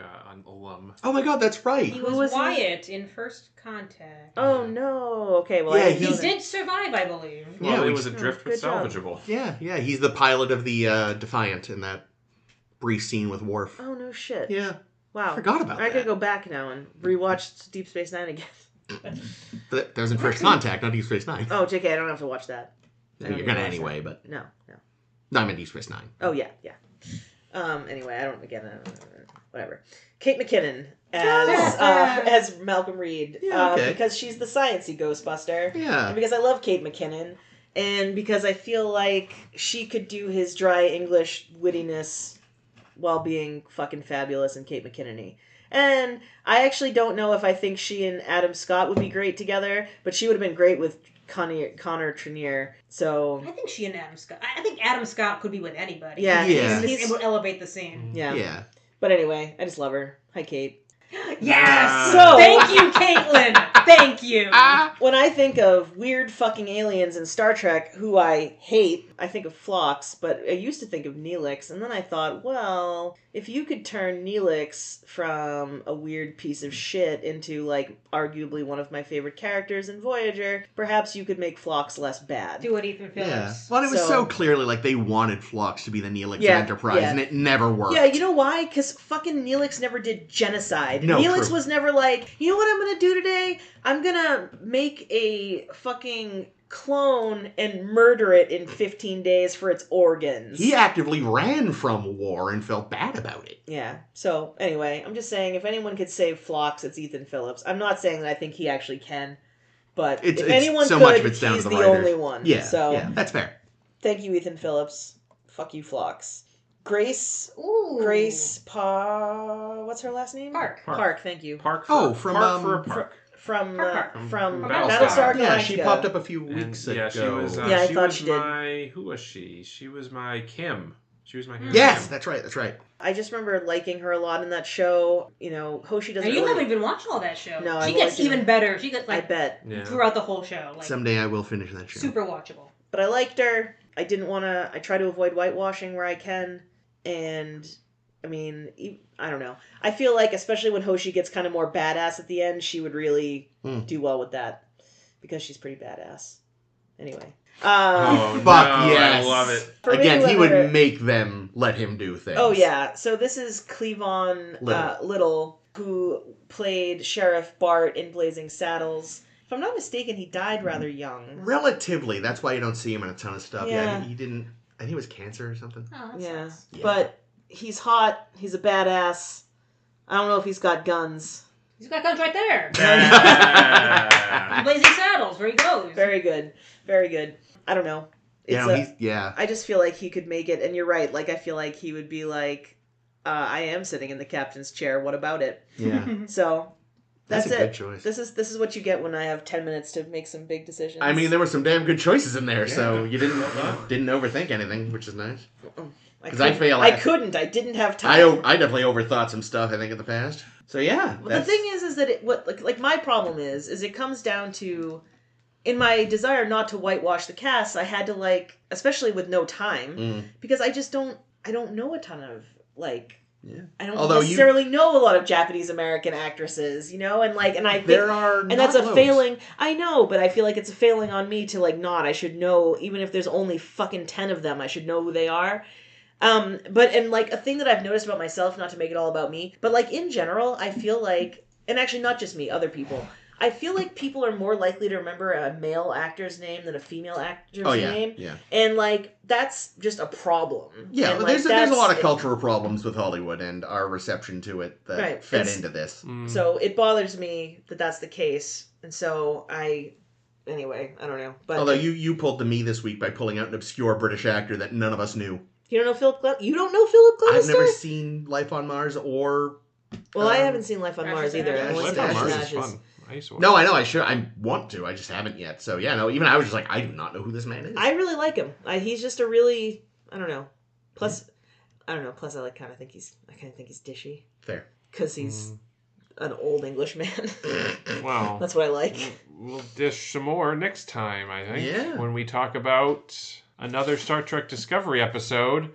alum. Oh my god, that's right. He was Wyatt in First Contact. Oh no. Okay, well, Yeah, he did survive, I believe. Well, it was adrift but salvageable. Yeah, he's the pilot of the Defiant in that brief scene with Worf. Oh no shit. Yeah. Wow. I forgot about that. I could go back now and rewatch Deep Space Nine again. But that was in First Contact, not Deep Space Nine. Oh, JK, I don't have to watch that. You're gonna anyway, but no. No, I meant Deep Space Nine. Oh yeah. Anyway, whatever. Kate McKinnon as Malcolm Reed, because she's the sciencey Ghostbuster. Yeah. And because I love Kate McKinnon, and because I feel like she could do his dry English wittiness while being fucking fabulous and Kate McKinnon-y. And I actually don't know if I think she and Adam Scott would be great together, but she would have been great with Connor Trenier. So I think she and Adam Scott. I think Adam Scott could be with anybody. Yeah. It would elevate the scene. Yeah. But anyway, I just love her. Hi, Kate. Yes. So thank you, Caitlin. Thank you. When I think of weird fucking aliens in Star Trek, who I hate, I think of Phlox, but I used to think of Neelix, and then I thought, well, if you could turn Neelix from a weird piece of shit into, like, arguably one of my favorite characters in Voyager, perhaps you could make Phlox less bad. Do it, Ethan Phillips. Yeah. Well, it was so clearly like they wanted Phlox to be the Neelix of Enterprise, and it never worked. Yeah, you know why? Because fucking Neelix never did genocide. No, Neelix was never like, you know what I'm gonna do today? I'm gonna make a fucking clone and murder it in 15 days for its organs. He actively ran from war and felt bad about it. Yeah. So, anyway, I'm just saying, if anyone could save Phlox, it's Ethan Phillips. I'm not saying that I think he actually can, but if anyone so could, much of it's down he's to the the writers. only one. Yeah, So, yeah, that's fair. Thank you, Ethan Phillips. Fuck you, Phlox. Grace. Ooh. Grace What's her last name? Park. Thank you. Park for a park. From Battlestar. Battlestar Galactica. Yeah, she popped up a few weeks ago. Yeah, she was. I she thought was she did. my. Who was she? She was my Kim. She was my Kim. Yes, that's right. I just remember liking her a lot in that show. You know, Hoshi doesn't. And you really... haven't even watched all that show. No, she gets even better. She gets I bet. throughout the whole show. Like, Someday I will finish that show. super watchable. But I liked her. I didn't want to. I try to avoid whitewashing where I can, and I mean, I don't know. I feel like, especially when Hoshi gets kind of more badass at the end, she would really do well with that because she's pretty badass. Anyway. Fuck yes. I love it. Again, he would make them let him do things. Oh yeah. So this is Cleavon Little, who played Sheriff Bart in Blazing Saddles. If I'm not mistaken, he died rather young. Relatively. That's why you don't see him in a ton of stuff. Yeah. He didn't. I think it was cancer or something. Oh, Yeah. sucks. But he's hot. He's a badass. I don't know if he's got guns. He's got guns right there. Yeah. Blazing Saddles, where he goes. Very good. Very good. I don't know. I just feel like he could make it, and you're right. Like, I feel like he would be like, I am sitting in the captain's chair. What about it? Yeah. So that's a it. good choice. This is what you get when I have 10 minutes to make some big decisions. I mean, there were some damn good choices in there, so Yeah. you didn't overthink anything, which is nice. Because I couldn't. I didn't have time. I definitely overthought some stuff, I think, in the past. So yeah. Well, the thing is that my problem is it comes down to, in my desire not to whitewash the cast, I had to especially with no time, because I just don't know a ton of Yeah. I don't necessarily know a lot of Japanese American actresses, and I think there are, and that's a failing. I know, but I feel like it's a failing on me to not. I should know, even if there's only fucking 10 of them, I should know who they are. But a thing that I've noticed about myself, not to make it all about me, but in general, I feel like, and actually not just me, other people, I feel like people are more likely to remember a male actor's name than a female actor's name. Yeah. And that's just a problem. Yeah, and, there's a lot of cultural problems with Hollywood and our reception to it that fed into this. So it bothers me that that's the case. And so anyway, I don't know. But Although you pulled the me this week by pulling out an obscure British actor that none of us knew. you don't know Philip Glass? You don't know Philip Glass? I've never seen Life on Mars or... Well, I haven't seen Life on Mars either. I only Life seen on Ashes Mars and is Ashes. fun. I used to watch No, I know. I want to. I just haven't yet. So, yeah, no, even I was just like, I do not know who this man is. I really like him. He's just a really, I don't know. Plus, I don't know. Plus, I kind of think he's dishy. Fair. Because he's an old English man. Well, That's what I like. we'll dish some more next time, I think. Yeah. When we talk about another Star Trek Discovery episode,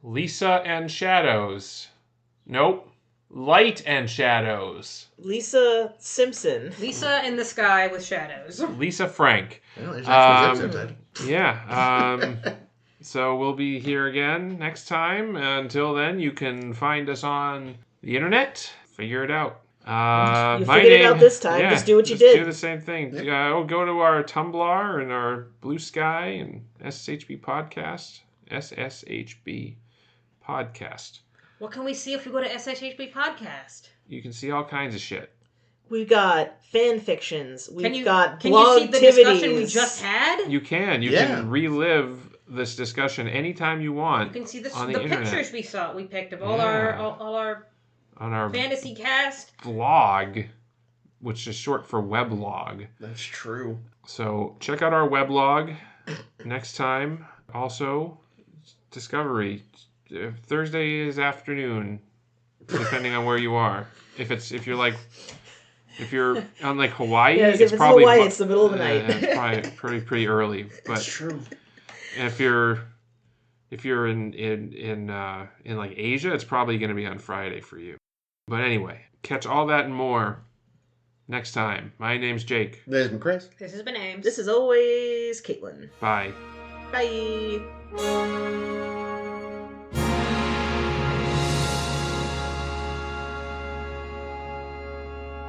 Lisa and Shadows. Nope. Light and Shadows. Lisa Simpson. Lisa in the sky with shadows. Lisa Frank. Well, there's actually his episode title. Yeah. So we'll be here again next time. Until then, you can find us on the internet. Figure it out. You figured it out this time. Just do what you did. Do the same thing. Go to our Tumblr and our Blue Sky and SSHB Podcast. SSHB Podcast. What can we see if we go to SHHB Podcast? You can see all kinds of shit. We've got fan fictions. We've got Can you see the discussion we blogtivities. just had? You can. You can relive this discussion anytime you want. You can see the internet. pictures we picked of all our on our fantasy cast blog, which is short for weblog. That's true. So check out our weblog next time. Also, Discovery Thursday is afternoon, depending on where you are. If you're on like Hawaii, Yes, it's if it's probably Hawaii, it's the middle of the night. It's probably pretty early. But That's true. if you're in like Asia, it's probably going to be on Friday for you. But anyway, catch all that and more next time. My name's Jake. There's been Chris. This has been Ames. This is always Caitlin. Bye. Bye.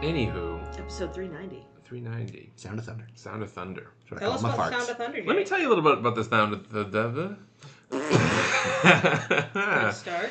Anywho, Episode 390. 390. Sound of Thunder. Sound of Thunder. That's what I Tell call us my about farts. Sound of Thunder. Let me tell you a little bit about the sound of the. Good start.